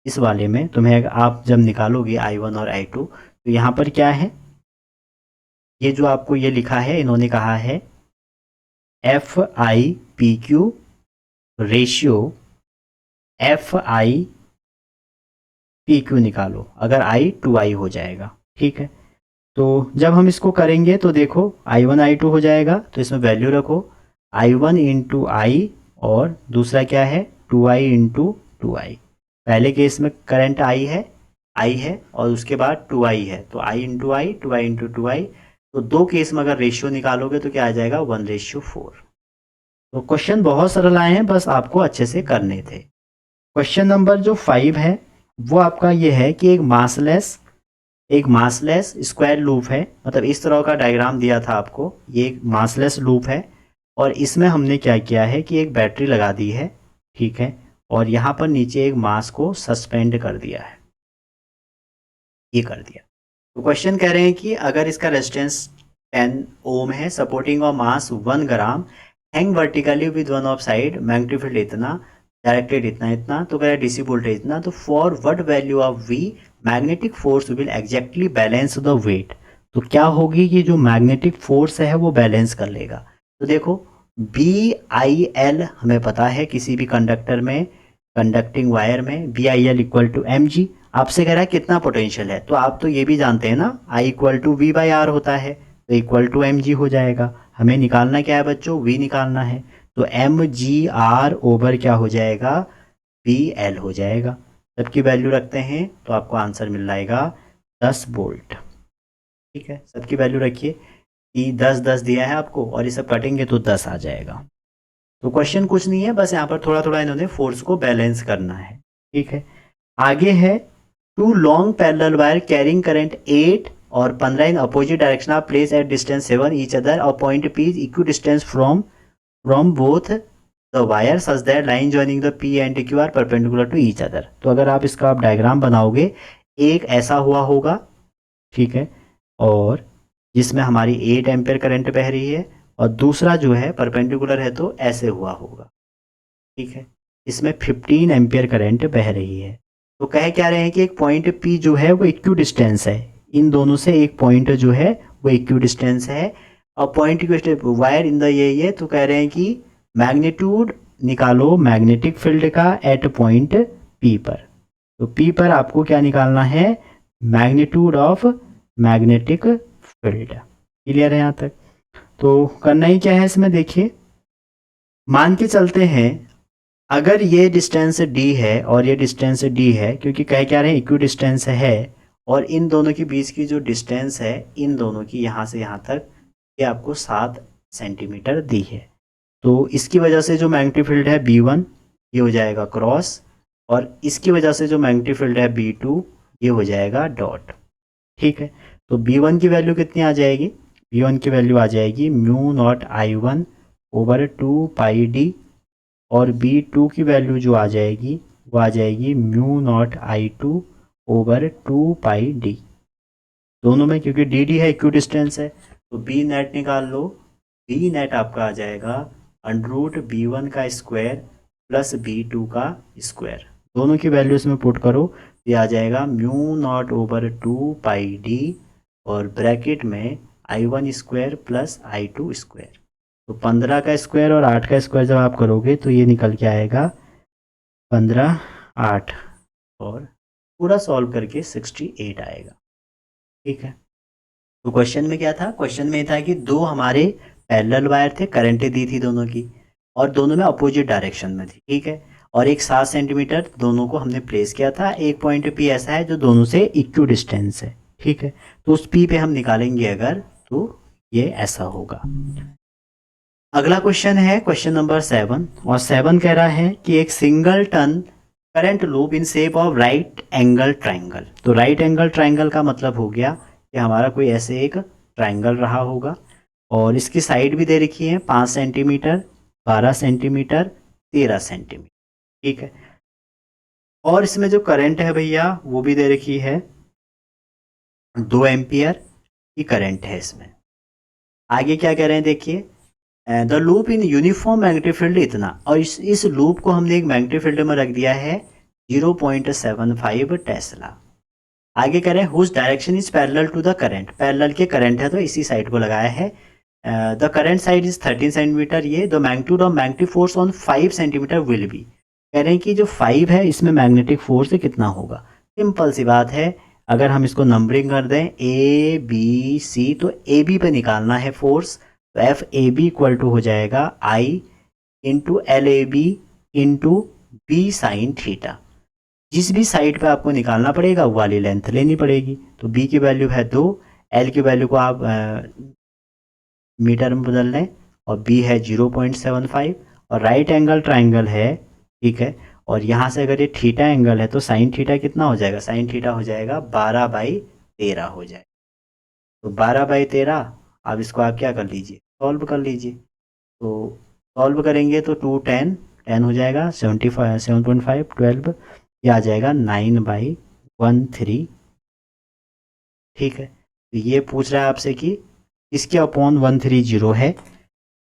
इस वाले में तुम्हें आप जब निकालोगे I1 और I2, तो यहाँ पर क्या है, ये जो आपको ये लिखा है, इन्होंने कहा है FI PQ ratio FI PQ निकालो, अगर I 2I हो जाएगा, ठीक है। तो जब हम इसको करेंगे तो देखो I1 I2 हो जाएगा, तो इसमें वैल्यू रखो I1 इंटू I, और दूसरा क्या है 2I इंटू 2I। पहले केस में करंट आई है और उसके बाद 2i है, तो i into I, 2i into 2i, तो दो केस में अगर रेशियो निकालोगे तो क्या आ जाएगा 1:4। तो क्वेश्चन बहुत सरल आए हैं, बस आपको अच्छे से करने थे। क्वेश्चन नंबर जो 5 है वो आपका ये है कि एक मासलेस स्क्वायर लूप है, मतलब इस तरह का डायग्राम दिया था आपको, ये एक मासलेस लूप है और इसमें हमने क्या किया है कि एक बैटरी लगा दी है, ठीक है, और यहाँ पर नीचे एक मास को सस्पेंड कर दिया है, ये कर दिया। तो क्वेश्चन कह रहे हैं कि अगर इसका रेजिस्टेंस 10 ओम है, supporting of mass 1 gram, hang vertically with one of side, magnetic field इतना, डायरेक्टेड इतना, तो कह रहा है डीसी वोल्टेज इतना, तो for what value of V magnetic force will exactly balance the weight. तो क्या होगी कि जो मैग्नेटिक फोर्स है वो बैलेंस कर लेगा। तो देखो BIL हमें पता है किसी भी कंडक्टर में, कंडक्टिंग वायर में BIL इक्वल टू mg। आपसे कह रहा है कितना पोटेंशियल है, तो आप तो ये भी जानते हैं ना I इक्वल टू V/R होता है, तो इक्वल टू mg हो जाएगा। हमें निकालना क्या है बच्चों, V निकालना है, तो mgr ओवर क्या हो जाएगा, BL हो जाएगा। सबकी वैल्यू रखते हैं तो आपको आंसर मिल जाएगा 10 वोल्ट। ठीक है, सबकी वैल्यू रखिए कि 10 दिया है आपको और ये सब कटेंगे तो 10 आ जाएगा। तो क्वेश्चन कुछ नहीं है, बस यहाँ पर थोड़ा थोड़ा इन्होंने फोर्स को बैलेंस करना है। ठीक है, आगे है two long parallel wire carrying current 8 और 15 in opposite direction are place at distance 7 each other और point P is equidistance from both the wire such that line joining the P and Q are perpendicular to each other. तो अगर आप इसका आप diagram बनाओगे, एक ऐसा हुआ होगा, ठीक है, और जिसमें हमारी 8 एम्पेयर करंट बह रही है और दूसरा जो है परपेंडिकुलर है तो ऐसे हुआ होगा। ठीक है, इसमें 15 एम्पियर करंट बह रही है। तो कह क्या रहे हैं कि एक पॉइंट P जो है वो इक्वी डिस्टेंस है, इन दोनों से एक पॉइंट जो है वो इक्वी डिस्टेंस है और पॉइंट वायर इन द ये, तो कह रहे हैं कि मैग्नीट्यूड निकालो मैग्नेटिक फील्ड का एट पॉइंट P पर। तो P पर आपको क्या निकालना है, magnitude of magnetic field. Clear है यहाँ तक? तो करना ही क्या है इसमें, देखिए मान के चलते हैं अगर ये डिस्टेंस d है और ये डिस्टेंस d है, क्योंकि कह क्या रहे हैं इक्वी डिस्टेंस है, और इन दोनों के बीच की जो डिस्टेंस है इन दोनों की यहाँ से यहाँ तक ये आपको 7 सेंटीमीटर दी है। तो इसकी वजह से जो मैग्नेटिक फील्ड है B1 ये हो जाएगा क्रॉस, और इसकी वजह से जो मैग्नेटिक फील्ड है B2 ये हो जाएगा डॉट। ठीक है, तो B1 की वैल्यू कितनी आ जाएगी, B1 की वैल्यू आ जाएगी μ0I1 ओवर 2πd, और B2 की वैल्यू जो आ जाएगी वो आ जाएगी μ0I2 ओवर 2πd। दोनों में क्योंकि dd है इक्वी डिस्टेंस है, तो B नेट निकाल लो, B नेट आपका आ जाएगा √B1 का स्क्वायर प्लस B2 का स्क्वायर। दोनों की वैल्यू इसमें पुट करो, ये आ जाएगा μ0 ओवर 2πd और ब्रैकेट में I1 square plus I2 square. तो 15 का स्क्वायर और 8 का स्क्वायर जब आप करोगे तो ये निकल के आएगा 15 8 और पूरा सॉल्व करके 68 आएगा। ठीक है, तो क्वेश्चन में क्या था, क्वेश्चन में था कि दो हमारे पैरेलल वायर थे, करंटें दी थी दोनों की और दोनों में अपोजिट डायरेक्शन में थी। ठीक है, और एक 7 सेंटीमीटर दोनों को हमने प्लेस किया था, एक पॉइंट P ऐसा है जो दोनों से इक्वी डिस्टेंस है। ठीक है, तो उस P पे हम निकालेंगे अगर, तो ये ऐसा होगा। अगला क्वेश्चन है क्वेश्चन नंबर 7, और 7 कह रहा है कि एक single turn current loop in shape of right angle triangle. तो राइट एंगल ट्राइंगल का मतलब हो गया कि हमारा कोई ऐसे एक ट्राइंगल रहा होगा और इसकी साइड भी दे रखी है 5 सेंटीमीटर, 12 सेंटीमीटर, 13 सेंटीमीटर। ठीक है, और इसमें जो करंट है भैया वो भी दे रखी है 2 एम्पियर की करंट है इसमें। आगे क्या कह रहे हैं देखिए, the loop in uniform magnetic field इतना, और इस लूप को हमने एक मैग्नेटिक फील्ड में रख दिया है 0.75 टेस्ला। आगे कह रहे हैं whose direction is parallel to the current, parallel के करंट है तो इसी साइड को लगाया है। The current side is 13 centimetre, ये the magnitude of magnetic force on 5 centimetre will be. कह रहे हैं कि जो 5 है इसमें मैग्नेटिक फोर्स कितना होगा। सिंपल सी बात है, अगर हम इसको नंबरिंग कर दें ABC, तो AB पे निकालना है फोर्स, तो FAB इक्वल टू हो जाएगा I into LAB into B sine theta. जिस भी साइड पे आपको निकालना पड़ेगा वो वाली लेंथ लेनी पड़ेगी। तो बी की वैल्यू है 2, एल की वैल्यू को आप मीटर में बदल लें, और बी है 0.75, और राइट एंगल ट्राइंगल है, ठीक है। और यहाँ से अगर ये थीटा एंगल है तो साइन थीटा कितना हो जाएगा, साइन थीटा हो जाएगा 12/13 हो जाएगा। तो 12/13, अब इसको आप क्या कर लीजिए, सॉल्व कर लीजिए। तो सॉल्व करेंगे तो 2 10 हो जाएगा, 75 7.5 12, ये आ जाएगा 9/13, ठीक है। तो ये पूछ रहा है आपसे कि इसके अपॉन 130 है,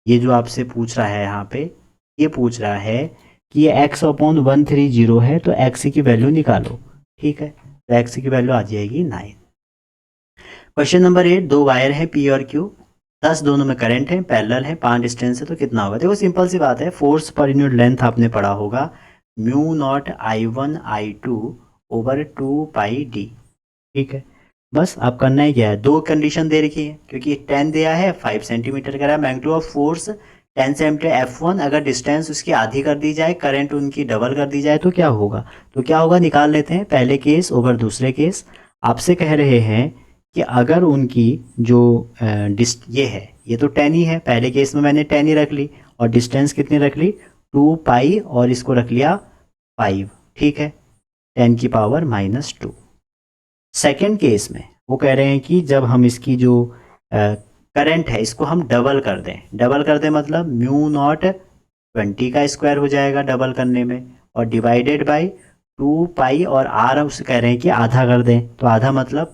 ये जो आपसे पूछ रहा है यहाँ पे, ये पूछ रहा है कि ये x अपॉन 130 है, तो x की वैल्यू निकालो, ठीक है। तो x की वैल्यू आ जाएगी 9। क्वेश्चन नंबर 8, दो वायर है P और Q, 10 दोनों में करंट है, पैरेलल है, 5 डिस्टेंस है, तो कितना होगा। देखो सिंपल सी बात है, फोर्स पर यूनिट लेंथ आपने पढ़ा होगा, म्यू नॉट I1 I2/2πd, ठीक है। बस आप करना ही क्या है, दो कंडीशन दे रखी है, क्योंकि 10 दिया है, 5 सेंटीमीटर का magnitude of force 10 centimetre F1, अगर डिस्टेंस उसकी आधी कर दी जाए, करंट उनकी डबल कर दी जाए, तो क्या होगा। तो क्या होगा निकाल लेते हैं, पहले केस ओवर दूसरे केस। आपसे कह रहे हैं कि अगर उनकी जो ये है, ये तो 10 ही है, पहले केस में मैंने 10 ही रख ली, और डिस्टेंस कितनी रख ली 2π, और इसको रख लिया 5, ठीक है, 10⁻²। सेकेंड केस में वो कह रहे हैं कि जब हम इसकी जो करंट है इसको हम डबल कर दें, डबल कर दें मतलब म्यू नॉट 20 का स्क्वायर हो जाएगा डबल करने में, और डिवाइडेड बाय 2π, और आर उसे कह रहे हैं कि आधा कर दें, तो आधा मतलब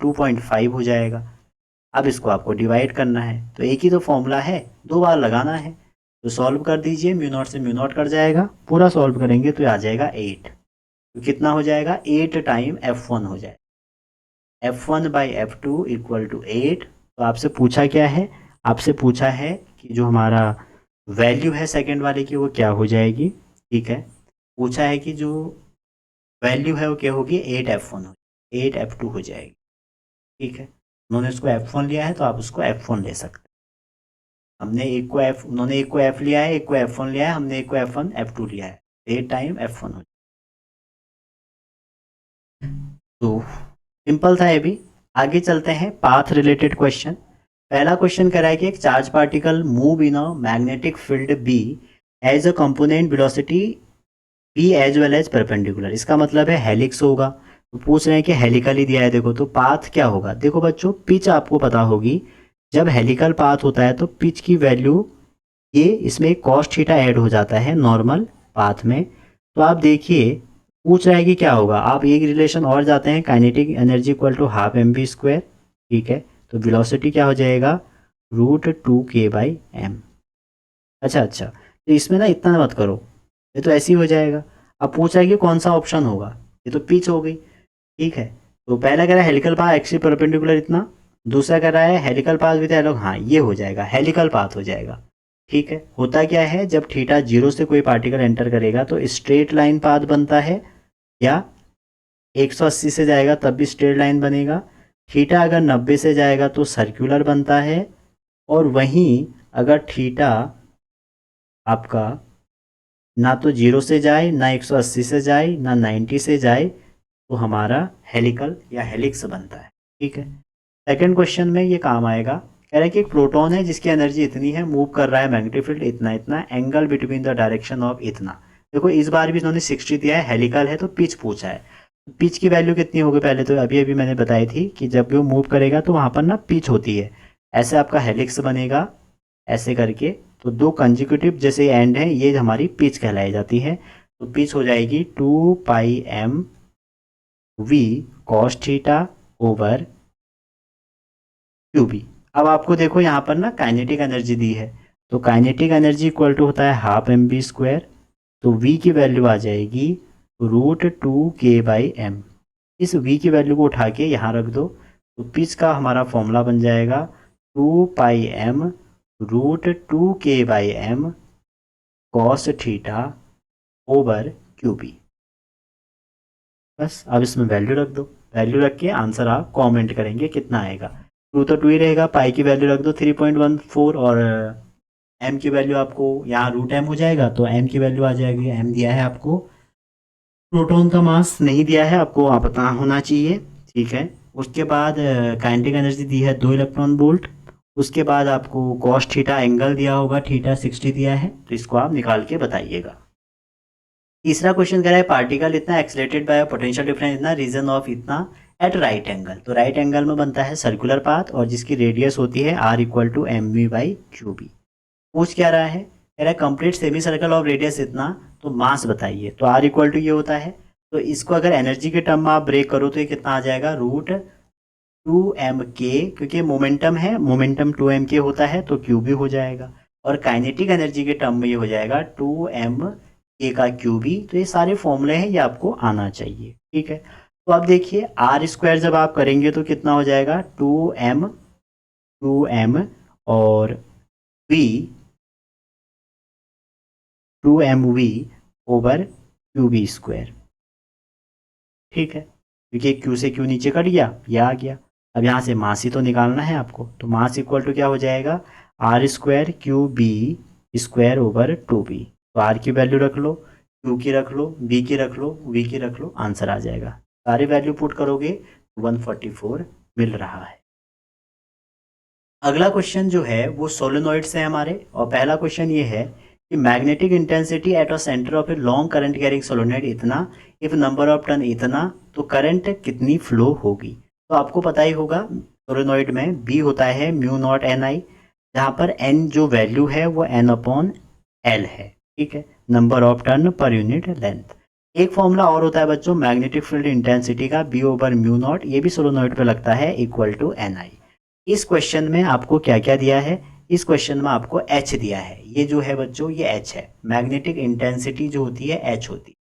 2.5 हो जाएगा। अब इसको आपको डिवाइड करना है, तो एक ही तो फॉर्मूला है, दो बार लगाना है। तो सॉल्व कर दीजिए, म्यू नॉट से म्यू नॉट कट जाएगा, पूरा सॉल्व करेंगे तो आ जाएगा 8। तो कितना हो जाएगा, 8 टाइम F1 हो जाएगा, F1/F2 इक्वल टू 8। तो आपसे पूछा क्या है, आपसे पूछा है कि जो हमारा वैल्यू है सेकंड वाले की वो क्या हो जाएगी, ठीक है। पूछा है कि जो वैल्यू है वो क्या होगी, 8F1 हो, 8F2 हो जाएगी, ठीक है। उन्होंने उसको F1 लिया है तो आप उसको F1 ले सकते हैं। हमने एक को F, उन्होंने एक को F लिया है, एक को F1 लिया है, हमने एक को F1 F2 लिया है, 8 टाइम F1 हो। तो सिंपल था ये भी। आगे चलते हैं पाथ रिलेटेड क्वेश्चन। पहला क्वेश्चन कह रहा है कि एक charge particle move in a magnetic field B as a component velocity B as well as perpendicular, इसका मतलब है हेलिक्स होगा। तो पूछ रहे हैं कि हेलिकल ही दिया है, देखो तो पाथ क्या होगा। देखो बच्चों पिच आपको पता होगी, जब हेलिकल पाथ होता है तो पिच की वैल्यू, ये इसमें कॉस थीटा ऐड हो जाता है नॉर्मल पाथ में। तो आप देखिए पूछ रहा है कि क्या होगा, आप एक रिलेशन और जाते हैं, kinetic energy equal to half mv², ठीक है। तो वेलोसिटी क्या हो जाएगा, √2k/m। अच्छा, तो इसमें ना इतना मत करो, ये तो ऐसे ही हो जाएगा। अब पूछ रहा है कि कौन सा ऑप्शन होगा, ये तो पिच हो गई, ठीक है। तो पहला कह रहा है हेलिकल पाथ एक्सिस परपेंडिकुलर इतना, दूसरा कह रहा है हेलिकल पाथ विद एलोंग, हाँ ये हो जाएगा, हेलिकल पाथ हो जाएगा, ठीक है। होता क्या है, जब थीटा 0 से कोई पार्टिकल एंटर करेगा तो स्ट्रेट लाइन पाथ बनता है, या 180 से जाएगा तब भी स्ट्रेट लाइन बनेगा। थीटा अगर 90 से जाएगा तो सर्कुलर बनता है, और वहीं अगर थीटा आपका ना तो 0 से जाए, ना 180 से जाए, ना 90 से जाए, तो हमारा हेलिकल या हेलिक्स बनता है, ठीक है। सेकंड क्वेश्चन में ये काम आएगा, कह रहा है कि एक प्रोटॉन है जिसकी एनर्जी इतनी है, मूव कर रहा है मैग्नेटिक फील्ड इतना इतना, angle between the direction of इतना। देखो इस बार भी इन्होंने 60 दिया है, हेलिकल है तो पिच पूछा है। पिच की वैल्यू कितनी होगी, पहले तो अभी अभी मैंने बताई थी कि जब भी वो मूव करेगा तो वहाँ पर ना पिच होती है, ऐसे आपका हेलिक्स बनेगा ऐसे करके। तो दो कंजिक्यूटिव जैसे एंड हैं, ये हमारी पिच कहलाई जाती है। तो पिच हो जाएगी 2πmv cos theta over QB। अब आपको देखो यहाँ पर ना काइनेटिक एनर्जी दी है, तो काइनेटिक एनर्जी इक्वल टू होता है हाफ mv², तो v की वैल्यू आ जाएगी √2k/m। इस v की वैल्यू को उठा के यहाँ रख दो, तो पिच का हमारा फॉर्मूला बन जाएगा 2πm √2k/m cos theta over QB। बस अब इसमें वैल्यू रख दो, वैल्यू रख के आंसर आप कमेंट करेंगे कितना आएगा। 2 तो 2 ही रहेगा, पाई की वैल्यू रख दो 3.14, और m की वैल्यू आपको यहाँ √m हो जाएगा, तो m की वैल्यू आ जाएगी, m दिया है आपको प्रोटॉन का मास नहीं दिया है, आपको पता होना चाहिए, ठीक है। उसके बाद काइनेटिक एनर्जी दी है 2 इलेक्ट्रॉन वोल्ट। उसके बाद आपको कॉस थीटा एंगल दिया होगा, थीटा 60 दिया है, तो इसको आप निकाल के बताइएगा। तीसरा क्वेश्चन कह रहा है पार्टिकल इतना एक्सलेटेड बाय पोटेंशियल डिफरेंस इतना रीजन ऑफ इतना एट राइट एंगल। तो राइट एंगल में बनता है सर्कुलर पाथ और जिसकी रेडियस होती है r equal to m v by q B. पूछ क्या रहा है, कह रहा है complete semi circle of radius इतना, तो मास बताइए। तो r इक्वल टू ये होता है, तो इसको अगर एनर्जी के टर्म में आप ब्रेक करो तो ये कितना आ जाएगा, रूट 2m k, क्योंकि मोमेंटम है, मोमेंटम 2m k होता है तो क्यू भी हो जाएगा। और काइनेटिक एनर्जी के टर्म में ये हो जाएगा 2m k का क्यू भी। तो ये सारे फॉर्मूले हैं, ये आपको आना चाहिए, ठीक है। तो अब देखिए आर स्क्वायर जब आप करेंगे तो कितना हो जाएगा, 2m और v 2mv over q B square, ठीक है। क्योंकि क्यू से क्यू नीचे कट गया, ये आ गया। अब यहाँ से मास ही तो निकालना है आपको, तो मास इक्वल टू क्या हो जाएगा, R square q B square over 2b। तो आर की वैल्यू रख लो, क्यू की रख लो, बी की रख लो, वी की रख लो, आंसर आ जाएगा। सारी वैल्यू पुट करोगे तो 144 मिल रहा है। अगला क्वेश्चन जो है वो सोलेनोइड से है हमारे, और पहला क्वेश्चन ये है कि magnetic intensity at a centre of a long current carrying solenoid इतना, इफ नंबर ऑफ टर्न इतना, तो करंट कितनी फ्लो होगी। तो आपको पता ही होगा सोलेनोइड में बी होता है म्यू नॉट एन आई, जहाँ पर एन जो वैल्यू है वो एन अपॉन एल है, ठीक है, number of turn per unit length. एक फॉर्मूला और होता है बच्चों मैग्नेटिक फील्ड इंटेंसिटी का, बी ओवर म्यू नॉट, ये भी सोलेनोइड पे लगता है, इक्वल टू एन आई। इस क्वेश्चन में आपको क्या क्या दिया है, इस क्वेश्चन में आपको h दिया है, ये जो है बच्चों ये h है, मैग्नेटिक इंटेंसिटी जो होती है h होती है।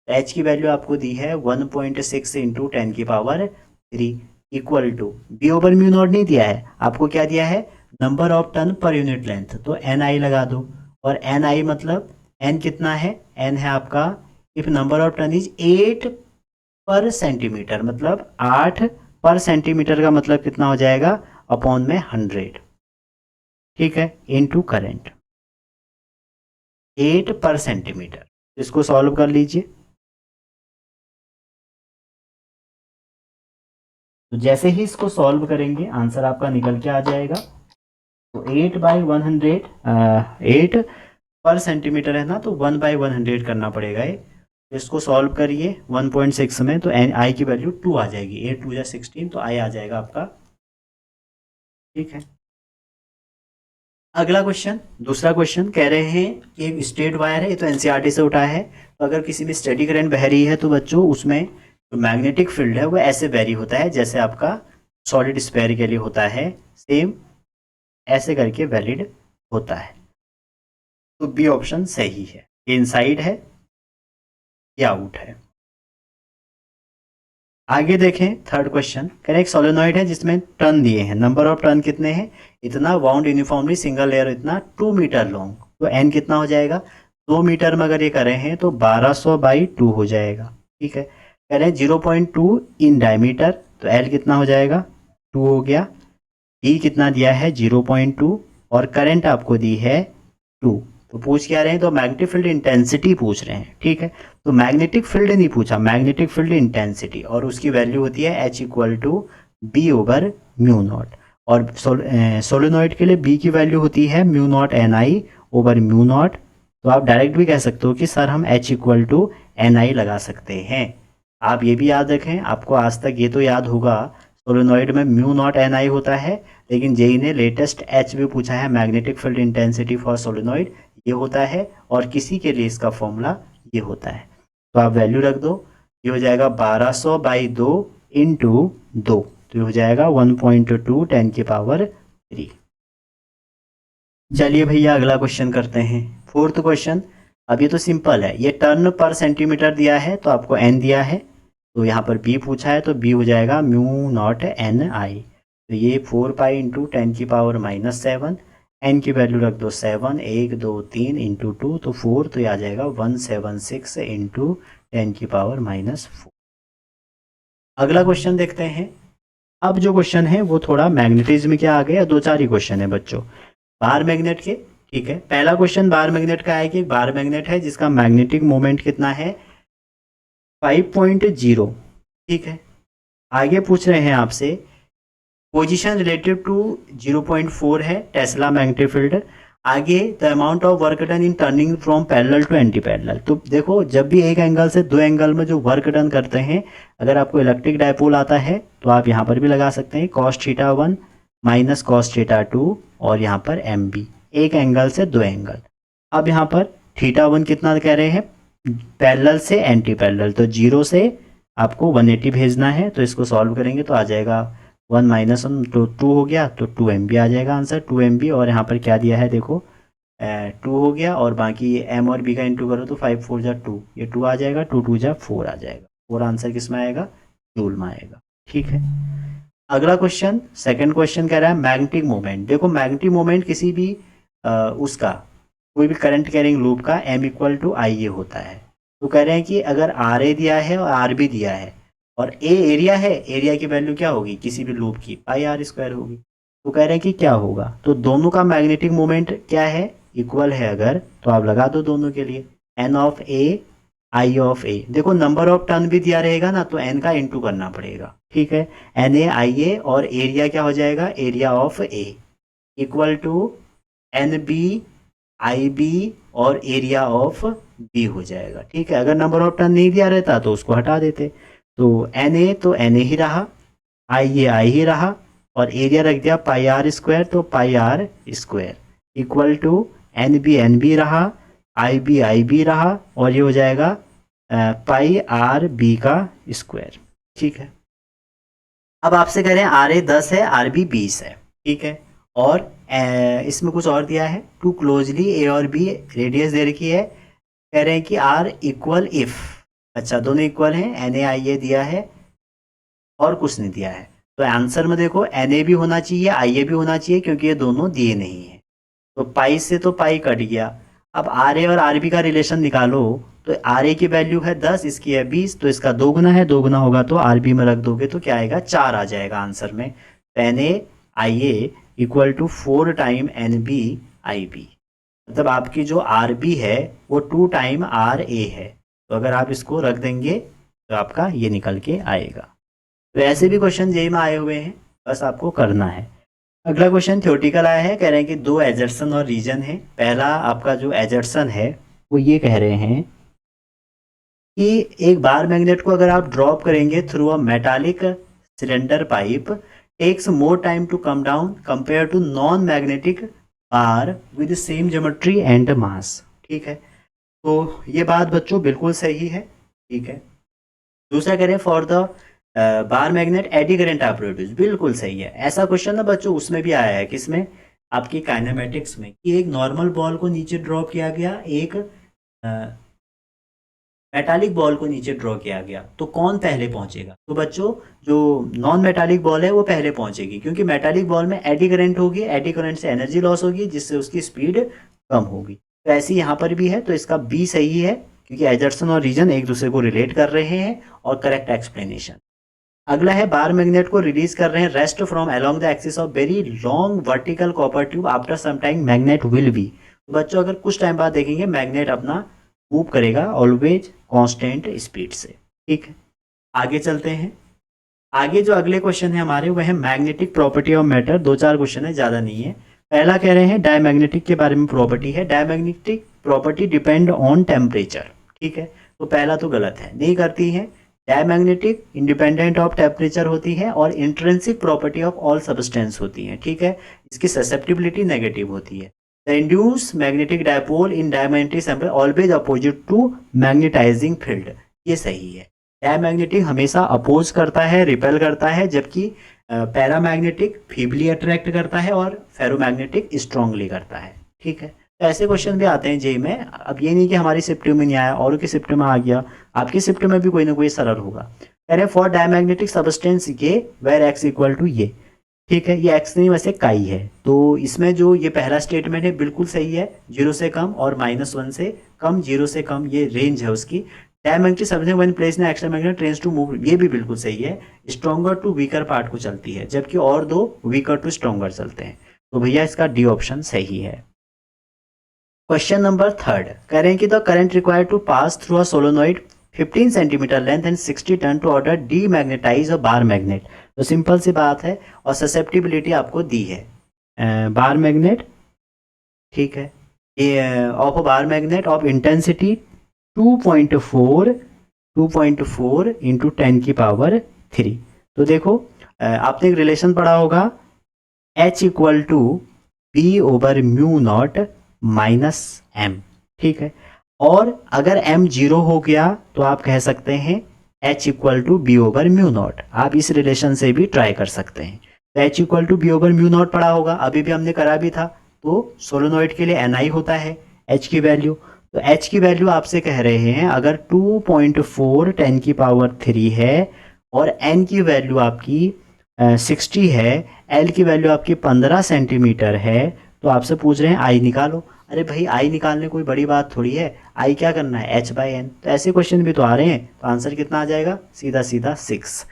तो h की वैल्यू आपको दी है 1.6 इंटू 10 की power 3 equal to, B over mu naught नहीं दिया है, आपको क्या दिया है, number of turn per unit length, तो एन आई लगा दो। और एन आई मतलब एन कितना है, एन है आपका, if number of turn is 8 पर सेंटीमीटर, मतलब 8 पर सेंटीमीटर का मतलब कितना हो जाएगा, अपॉन में 100, ठीक है, इनटू करंट 8 पर सेंटीमीटर। इसको सॉल्व कर लीजिए। तो जैसे ही इसको सॉल्व करेंगे आंसर आपका निकल के आ जाएगा। तो 8/100, 8 पर सेंटीमीटर है ना, तो 1/100 करना पड़ेगा ये। इसको सॉल्व करिए 1.6 में, तो एन आई की वैल्यू 2 आ जाएगी, 8 2 16, तो आई आ जाएगा आपका, ठीक है। अगला क्वेश्चन, दूसरा क्वेश्चन कह रहे हैं कि एक स्ट्रेट वायर है, ये तो एनसीईआरटी से उठा है। तो अगर किसी में स्टेडी करंट बह रही है तो बच्चों उसमें जो मैग्नेटिक फील्ड है वो ऐसे वेरी होता है जैसे आपका सॉलिड स्फीयर के लिए होता है, सेम ऐसे करके वैलिड होता है। तो बी ऑप्शन सही है, इनसाइड है या आउट है। आगे देखें थर्ड क्वेश्चन, कह रहे एक सोलेनॉइड है जिसमें टर्न दिए हैं, नंबर ऑफ टर्न कितने हैं, इतना, वाउंड यूनिफॉर्मली सिंगल लेयर इतना, 2 मीटर लॉन्ग, तो एन कितना हो जाएगा, 2 मीटर में अगर ये कर रहे हैं तो 1200/2 हो जाएगा, ठीक है। कह रहे हैं 0.2 इन डायमीटर, तो एल कितना हो जाएगा, 2 हो गया। डी कितना दिया है 0.2, और करंट आपको दी है 2। तो पूछ क्या रहे हैं, तो मैग्नेटिक फील्ड इंटेंसिटी पूछ रहे हैं, ठीक है। तो मैग्नेटिक फील्ड नहीं पूछा, मैग्नेटिक फील्ड इंटेंसिटी, और उसकी वैल्यू होती है H equal to B over mu naught. और सोलेनॉइड के लिए बी की वैल्यू होती है mu not an I over mu naught. तो आप डायरेक्ट भी कह सकते हो कि सर हम H equal to N I लगा सकते हैं। आप ये भी याद रखें, आपको आज तक ये तो याद होगा सोलेनॉइड में म्यू नॉट एन आई होता है, लेकिन जेई ने लेटेस्ट एच भी पूछा है, magnetic field intensity for solenoid ये होता है, और किसी के लिए इसका फॉर्मूला ये होता है। तो आप वैल्यू रख दो, ये हो जाएगा 1200/2 इंटू 2, तो ये हो जाएगा 1.2 10 की पावर 3। चलिए भैया अगला क्वेश्चन करते हैं, फोर्थ क्वेश्चन। अब ये तो सिंपल है, ये टर्न पर सेंटीमीटर दिया है तो आपको एन दिया है, तो यहाँ पर बी पूछा है तो बी हो जाएगा म्यू नॉट एन आई। तो ये 4π इंटू 10 की पावर -7, एन की वैल्यू रख दो 7, 1 2 3 इंटू 2 तो 4, तो ये आ जाएगा 176 इंटू 10 की पावर -4। अगला क्वेश्चन देखते हैं। अब जो क्वेश्चन है वो थोड़ा मैग्नेटिज्म के आ गया, 2-4 ही क्वेश्चन है बच्चों बार मैग्नेट के, ठीक है। पहला क्वेश्चन बार मैग्नेट का है कि बार मैग्नेट है जिसका मैग्नेटिक मोमेंट कितना है 5.0। ठीक है, आगे पूछ रहे हैं आपसे पोजीशन रिलेटिव टू 0.4 है टेस्ला मैग्नेटिक फील्ड। आगे the amount of work done in turning from parallel to anti parallel. तो देखो जब भी एक एंगल से दो एंगल में जो वर्क डन करते हैं, अगर आपको इलेक्ट्रिक डायपोल आता है तो आप यहाँ पर भी लगा सकते हैं cos theta 1 minus cos theta 2 और यहाँ पर एम बी, एक एंगल से दो एंगल। अब यहाँ पर थीटा 1 कितना कह रहे हैं, पैरेलल से एंटी पैरेलल, तो 0 से आपको 180 भेजना है, तो इसको सॉल्व करेंगे तो आ जाएगा 1 माइनस 1 तो 2 हो गया, तो 2 एम बी आ जाएगा आंसर, 2 एम बी। और यहाँ पर क्या दिया है देखो 2 हो गया, और बाकी ये एम और बी का इंटू करो तो 5 4 जा 2, ये 2 आ जाएगा, 2 2 जा 4 आ जाएगा, 4 आंसर किस में आएगा, जूल में आएगा। ठीक है, अगला क्वेश्चन, सेकंड क्वेश्चन कह रहा है मैग्नेटिक मोमेंट। देखो मैग्नेटिक मोमेंट किसी भी उसका कोई भी करंट कैरिंग लूप का m इक्वल टू आई ए होता है। तो कह रहे हैं कि अगर आर ए दिया है और आर बी दिया है और ए एरिया है, एरिया की वैल्यू क्या होगी किसी भी लूप की, पाई आर स्क्वायर होगी। तो कह रहे हैं कि क्या होगा, तो दोनों का मैग्नेटिक मोमेंट क्या है, इक्वल है अगर, तो आप लगा दो दोनों के लिए N of A I of A. देखो नंबर ऑफ टर्न भी दिया रहेगा ना, तो एन का इंटू करना पड़ेगा। ठीक है, एन ए आई ए और एरिया क्या हो जाएगा, area of A equal to N B I B और एरिया ऑफ बी हो जाएगा। ठीक है, अगर नंबर ऑफ टर्न नहीं दिया रहता तो उसको हटा देते, तो एन ए तो एन ए ही रहा, आई ए आई ही रहा, और एरिया रख दिया पाई आर स्क्वायर, तो pi R square equal to N B रहा, आई बी रहा, और ये हो जाएगा पाई आर बी का स्क्वायर। ठीक है, अब आपसे कह रहे हैं आर ए 10 है, आर बी 20 है। ठीक है, और इसमें कुछ और दिया है, टू क्लोजली ए और बी रेडियस दे रखी है, कह रहे हैं कि आर इक्वल इफ, अच्छा दोनों इक्वल हैं, एन ए आई ए दिया है और कुछ नहीं दिया है, तो आंसर में देखो एन ए भी होना चाहिए, आई ए भी होना चाहिए, क्योंकि ये दोनों दिए नहीं है। तो पाई से तो पाई कट गया, अब आर ए और आर बी का रिलेशन निकालो, तो आर ए की वैल्यू है 10, इसकी है 20, तो इसका दोगुना है, दोगुना होगा तो आर बी में रख दोगे तो क्या आएगा, 4 आ जाएगा आंसर में। N A I A equal to 4 time n B I B, मतलब आपकी जो आर बी है वो 2 टाइम आर ए है, तो अगर आप इसको रख देंगे तो आपका ये निकल के आएगा। तो ऐसे भी क्वेश्चन जेई में आए हुए हैं, बस आपको करना है। अगला क्वेश्चन थ्योरेटिकल आया है, कह रहे हैं कि दो एजर्सन और रीजन है। पहला आपका जो एजर्सन है वो ये कह रहे हैं कि एक बार मैग्नेट को अगर आप ड्रॉप करेंगे through a metallic cylinder pipe, takes more time to come down compare to non magnetic bar with same geometry and mass. ठीक है, तो ये बात बच्चों बिल्कुल सही है। ठीक है, दूसरा कह रहे हैं for the bar magnet eddy current आप प्रोड्यूस, बिल्कुल सही है। ऐसा क्वेश्चन ना बच्चों उसमें भी आया है, किसमें, आपकी काइनेमेटिक्स में, कि एक नॉर्मल बॉल को नीचे ड्रॉप किया गया, एक मेटालिक बॉल को नीचे ड्रॉ किया गया, तो कौन पहले पहुंचेगा। तो बच्चों जो नॉन मेटालिक बॉल है वो पहले पहुंचेगी, क्योंकि मेटालिक बॉल में एडी करंट होगी, एडी करंट से एनर्जी लॉस होगी जिससे उसकी स्पीड कम होगी। तो ऐसे यहाँ पर भी है, तो इसका बी सही है, क्योंकि एजर्सन और रीजन एक दूसरे को रिलेट कर रहे हैं, और करेक्ट एक्सप्लेनेशन। अगला है बार मैग्नेट को रिलीज कर रहे हैं rest from along the axis of very long vertical copper tube, after some time magnet will be. तो बच्चों अगर कुछ टाइम बाद देखेंगे मैग्नेट अपना मूव करेगा ऑलवेज कांस्टेंट स्पीड से। ठीक है, आगे चलते हैं। आगे जो अगले क्वेश्चन है हमारे वो है magnetic property of matter. 2-4 question है, ज्यादा नहीं है। पहला कह रहे हैं डायमैग्नेटिक के बारे में प्रॉपर्टी है, diamagnetic property depend on temperature. ठीक है, तो पहला तो गलत है, नहीं करती है। डायमैग्नेटिक इंडिपेंडेंट ऑफ टेम्परेचर होती है और intrinsic property of all substance होती है। ठीक है, इसकी ससेप्टिबिलिटी नेगेटिव होती है। The induce magnetic dipole in diamagnetic sample always opposite to magnetising field, ये सही है। डायमैग्नेटिक हमेशा अपोज करता है, रिपेल करता है, जबकि पैरामैग्नेटिक फीबली अट्रैक्ट करता है और फेरोमैग्नेटिक स्ट्रांगली करता है। ठीक है, तो ऐसे क्वेश्चन भी आते हैं जेई में। अब ये नहीं कि हमारी शिफ्ट में नहीं आया और की शिफ्ट में आ गया, आपकी शिफ्ट में भी कोई ना कोई सरल होगा। कह रहे फॉर डायमैग्नेटिक सब्सटेंस ये वेर एक्स इक्वल टू ये। ठीक है, ये एक्स नहीं वैसे काई है, तो इसमें जो ये पहला स्टेटमेंट है बिल्कुल सही है, 0 से कम और -1 से कम, 0 से कम ये रेंज है उसकी। Diamagnetic substance when placed in extra magnet trends to move, ये भी बिल्कुल सही है, स्ट्रॉन्गर टू वीकर पार्ट को चलती है, जबकि और दो वीकर टू स्ट्रॉन्गर चलते हैं। तो भैया इसका डी ऑप्शन सही है। क्वेश्चन नंबर 3 कह रहे हैं कि the current required to pass through a solenoid 15 centimetre length and 60 turn to order demagnetise a bar magnet. तो सिंपल सी बात है, और ससेप्टिबिलिटी आपको दी है बार मैग्नेट, ठीक है, ये of a bar magnet of intensity 2.4 into 10 की पावर 3। तो देखो आपने एक रिलेशन पढ़ा होगा, H equal to B over mu naught minus M, ठीक है। और अगर m 0 हो गया तो आप कह सकते हैं H equal to B over mu naught. आप इस रिलेशन से भी ट्राई कर सकते हैं। तो H equal to B over mu naught पढ़ा होगा, अभी भी हमने करा भी था। तो सोलेनोइड के लिए Ni होता है H की वैल्यू। तो H की वैल्यू आपसे कह रहे हैं अगर 2.4 10 की पावर 3 है और N की वैल्यू आपकी 60 है, L की वैल्यू आपकी 15 सेंटीमीटर है, तो आपसे पूछ रहे हैं I निकालो। अरे भाई I निकालने कोई बड़ी बात थोड़ी है, I क्या करना है H/N। तो ऐसे क्वेश्चन भी तो आ रहे हैं, तो आंसर कितना आ जाएगा, सीधा सीधा 6।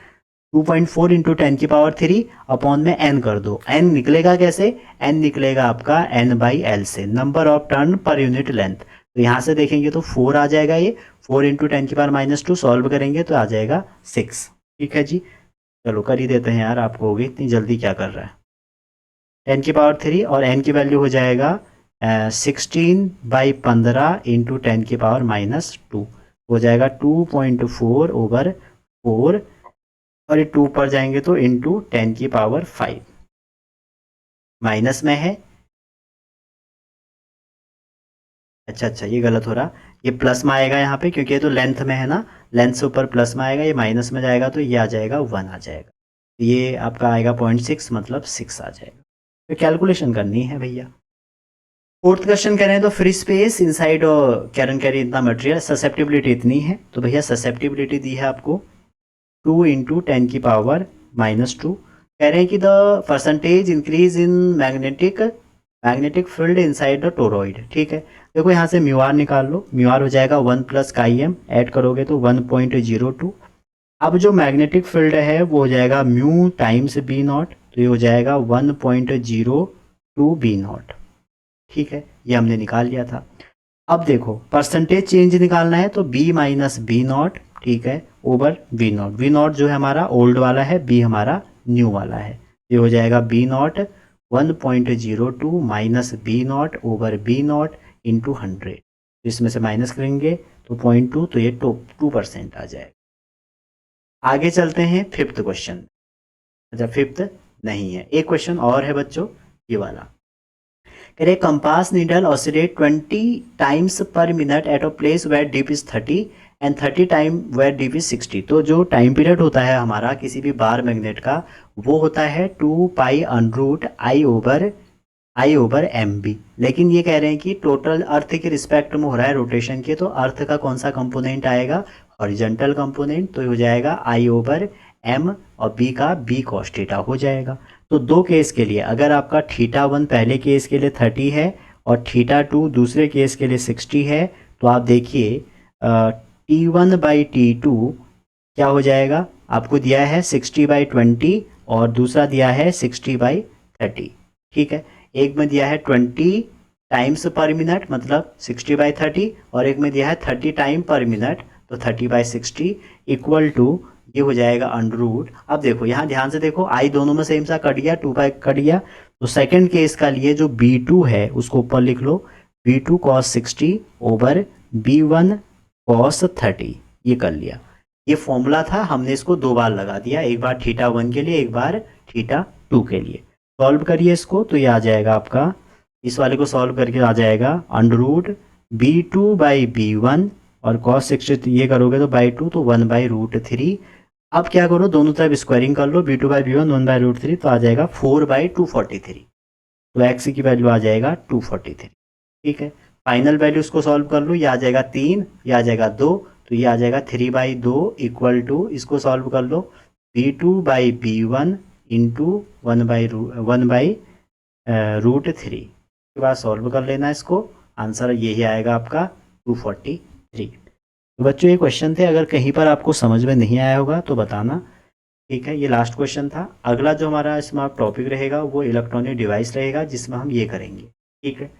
2.4 इंटू 10 की पावर 3 अपॉन में n कर दो। n निकलेगा कैसे, n निकलेगा आपका n/l से, number of turn per unit length. तो यहाँ से देखेंगे तो 4 आ जाएगा, ये 4 इंटू 10 की पावर -2 सॉल्व करेंगे तो आ जाएगा 6। ठीक है जी, चलो कर ही देते हैं यार, आपको होगी इतनी जल्दी क्या कर रहा है। 10 की पावर 3 और n की वैल्यू हो जाएगा 16/15 इंटू 10 की पावर -2 हो जाएगा 2.4 ओवर 4, और ये 2 पर जाएंगे तो इंटू 10 की पावर 5, माइनस में है। अच्छा ये गलत हो रहा, ये प्लस में आएगा यहाँ पे, क्योंकि ये तो लेंथ में है ना, लेंथ से ऊपर प्लस में आएगा, ये माइनस में जाएगा तो ये आ जाएगा 1 आ जाएगा। ये आपका आएगा 0.6, मतलब 6 आ जाएगा। तो कैलकुलेशन करनी है भैया। फोर्थ क्वेश्चन कह रहे हैं तो फ्री स्पेस इनसाइड कैरन कैरी इतना मटेरियल, ससेप्टिबिलिटी इतनी है। तो भैया ससेप्टिबिलिटी दी है आपको 2 इंटू 10 की पावर -2। कह रहे हैं कि the percentage increase in magnetic field inside the toroid. ठीक है, देखो यहाँ से म्यू आर निकाल लो, म्यू आर हो जाएगा 1 प्लस काई एम, ऐड करोगे तो 1.02। अब जो मैग्नेटिक फील्ड है वो हो जाएगा म्यू टाइम्स बी नॉट, तो ये हो जाएगा 1.02 बी नॉट। ठीक है, ये हमने निकाल लिया था। अब देखो परसेंटेज चेंज निकालना है तो b माइनस बी नॉट, ठीक है, over V naught. V naught जो है हमारा ओल्ड वाला है, b हमारा न्यू वाला है। ये हो जाएगा b naught 1.02 minus B naught over B naught into 100। इसमें से माइनस करेंगे तो 0.2, तो ये 2% आ जाएगा। आगे चलते हैं फिफ्थ क्वेश्चन। अच्छा फिफ्थ नहीं है, एक क्वेश्चन और है बच्चों, ये वाला। कह रहे compass needle oscillate 20 times per minute at a place where dip is 30 and 30 time where dip is 60। तो जो टाइम पीरियड होता है हमारा किसी भी बार मैग्नेट का, वो होता है 2 pi under root I over M B. लेकिन ये कह रहे हैं कि टोटल अर्थ के रिस्पेक्ट में हो रहा है रोटेशन के, तो अर्थ का कौन सा कंपोनेंट आएगा, हॉरिजॉन्टल कंपोनेंट। तो हो जाएगा आई ओवर एम और बी का बी कॉस थीटा हो जाएगा। तो दो केस के लिए, अगर आपका θ1 पहले केस के लिए 30 है और θ2 दूसरे केस के लिए 60 है, तो आप देखिए T1/T2 क्या हो जाएगा, आपको दिया है 60/20 और दूसरा दिया है 60/30। ठीक है, एक में दिया है 20 टाइम्स पर मिनट मतलब 60/30, और एक में दिया है 30 टाइम पर मिनट तो 30/60 इक्वल टू ये हो जाएगा अंडररूट। अब देखो यहाँ ध्यान से देखो, आई दोनों में सेम सा कट गया, 2 पाई कट गया। तो सेकंड केस का लिए जो B2 है उसको ऊपर लिख लो, B2 cos 60 over B1 cos 30, ये कर लिया। ये फॉर्मूला था, हमने इसको 2 बार लगा दिया, एक बार θ1 के लिए, एक बार θ2 के लिए। सॉल्व करिए इसको तो ये आ जाएगा आपका, इस वाले को सॉल्व करके आ जाएगा अंडररूट B2/B1 और cos 60 ये करोगे तो बाई 2, तो 1/√3। अब क्या करो, दोनों तरफ स्क्वायरिंग कर लो, B2/B1 1/√3, तो आ जाएगा 4/243। तो x की वैल्यू आ जाएगा 243। ठीक है, फाइनल वैल्यू इसको सॉल्व कर लो, ये आ जाएगा 3, ये आ जाएगा 2, तो ये आ जाएगा 3/2 इक्वल टू, इसको सॉल्व कर लो, B2/B1 इंटू 1/√3 के बाद सॉल्व कर लेना इसको, आंसर यही आएगा आपका 243। तो बच्चों ये क्वेश्चन थे, अगर कहीं पर आपको समझ में नहीं आया होगा तो बताना। ठीक है, ये लास्ट क्वेश्चन था। अगला जो हमारा इसमें टॉपिक रहेगा वो इलेक्ट्रॉनिक डिवाइस रहेगा, जिसमें हम ये करेंगे। ठीक है,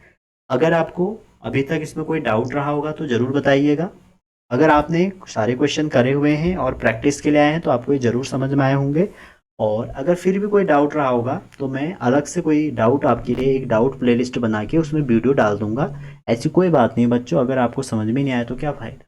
अगर आपको अभी तक इसमें कोई डाउट रहा होगा तो ज़रूर बताइएगा। अगर आपने सारे क्वेश्चन करे हुए हैं और प्रैक्टिस के लिए आए हैं तो आपको ये ज़रूर समझ में आए होंगे। और अगर फिर भी कोई डाउट रहा होगा तो मैं अलग से कोई डाउट आपके लिए एक डाउट प्लेलिस्ट बना के उसमें वीडियो डाल दूंगा। ऐसी कोई बात नहीं बच्चों, अगर आपको समझ में नहीं आया तो क्या फ़ायदा।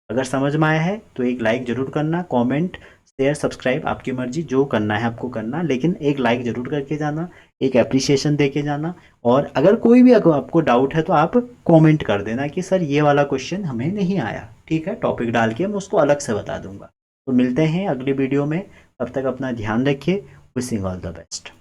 अगर समझ में आया है तो एक लाइक ज़रूर करना, कमेंट, शेयर, सब्सक्राइब आपकी मर्जी, जो करना है आपको करना, लेकिन एक लाइक ज़रूर करके जाना, एक एप्रिसिएशन दे के जाना। और अगर कोई भी अगर आपको डाउट है तो आप कमेंट कर देना कि सर ये वाला क्वेश्चन हमें नहीं आया, ठीक है, टॉपिक डाल के मैं उसको अलग से बता दूंगा। तो मिलते हैं अगली वीडियो में, तब तक अपना ध्यान रखिए। Wishing all the best.